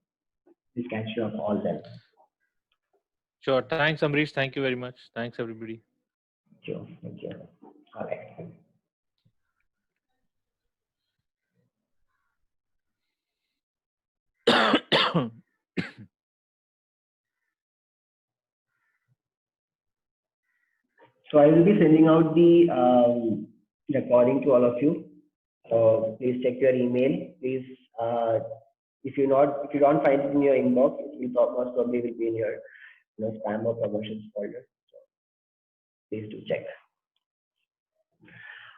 A: we'll catch you up all then.
B: Sure. Thanks, Amrish. Thank you very much. Thanks, everybody.
A: Sure. Thank you. All right. So I will be sending out the recording to all of you. So please check your email. Please, if you don't find it in your inbox, it will most probably will be in your spam or promotions folder. So please do check.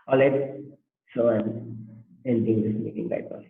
A: All right. So I'm ending this meeting right now.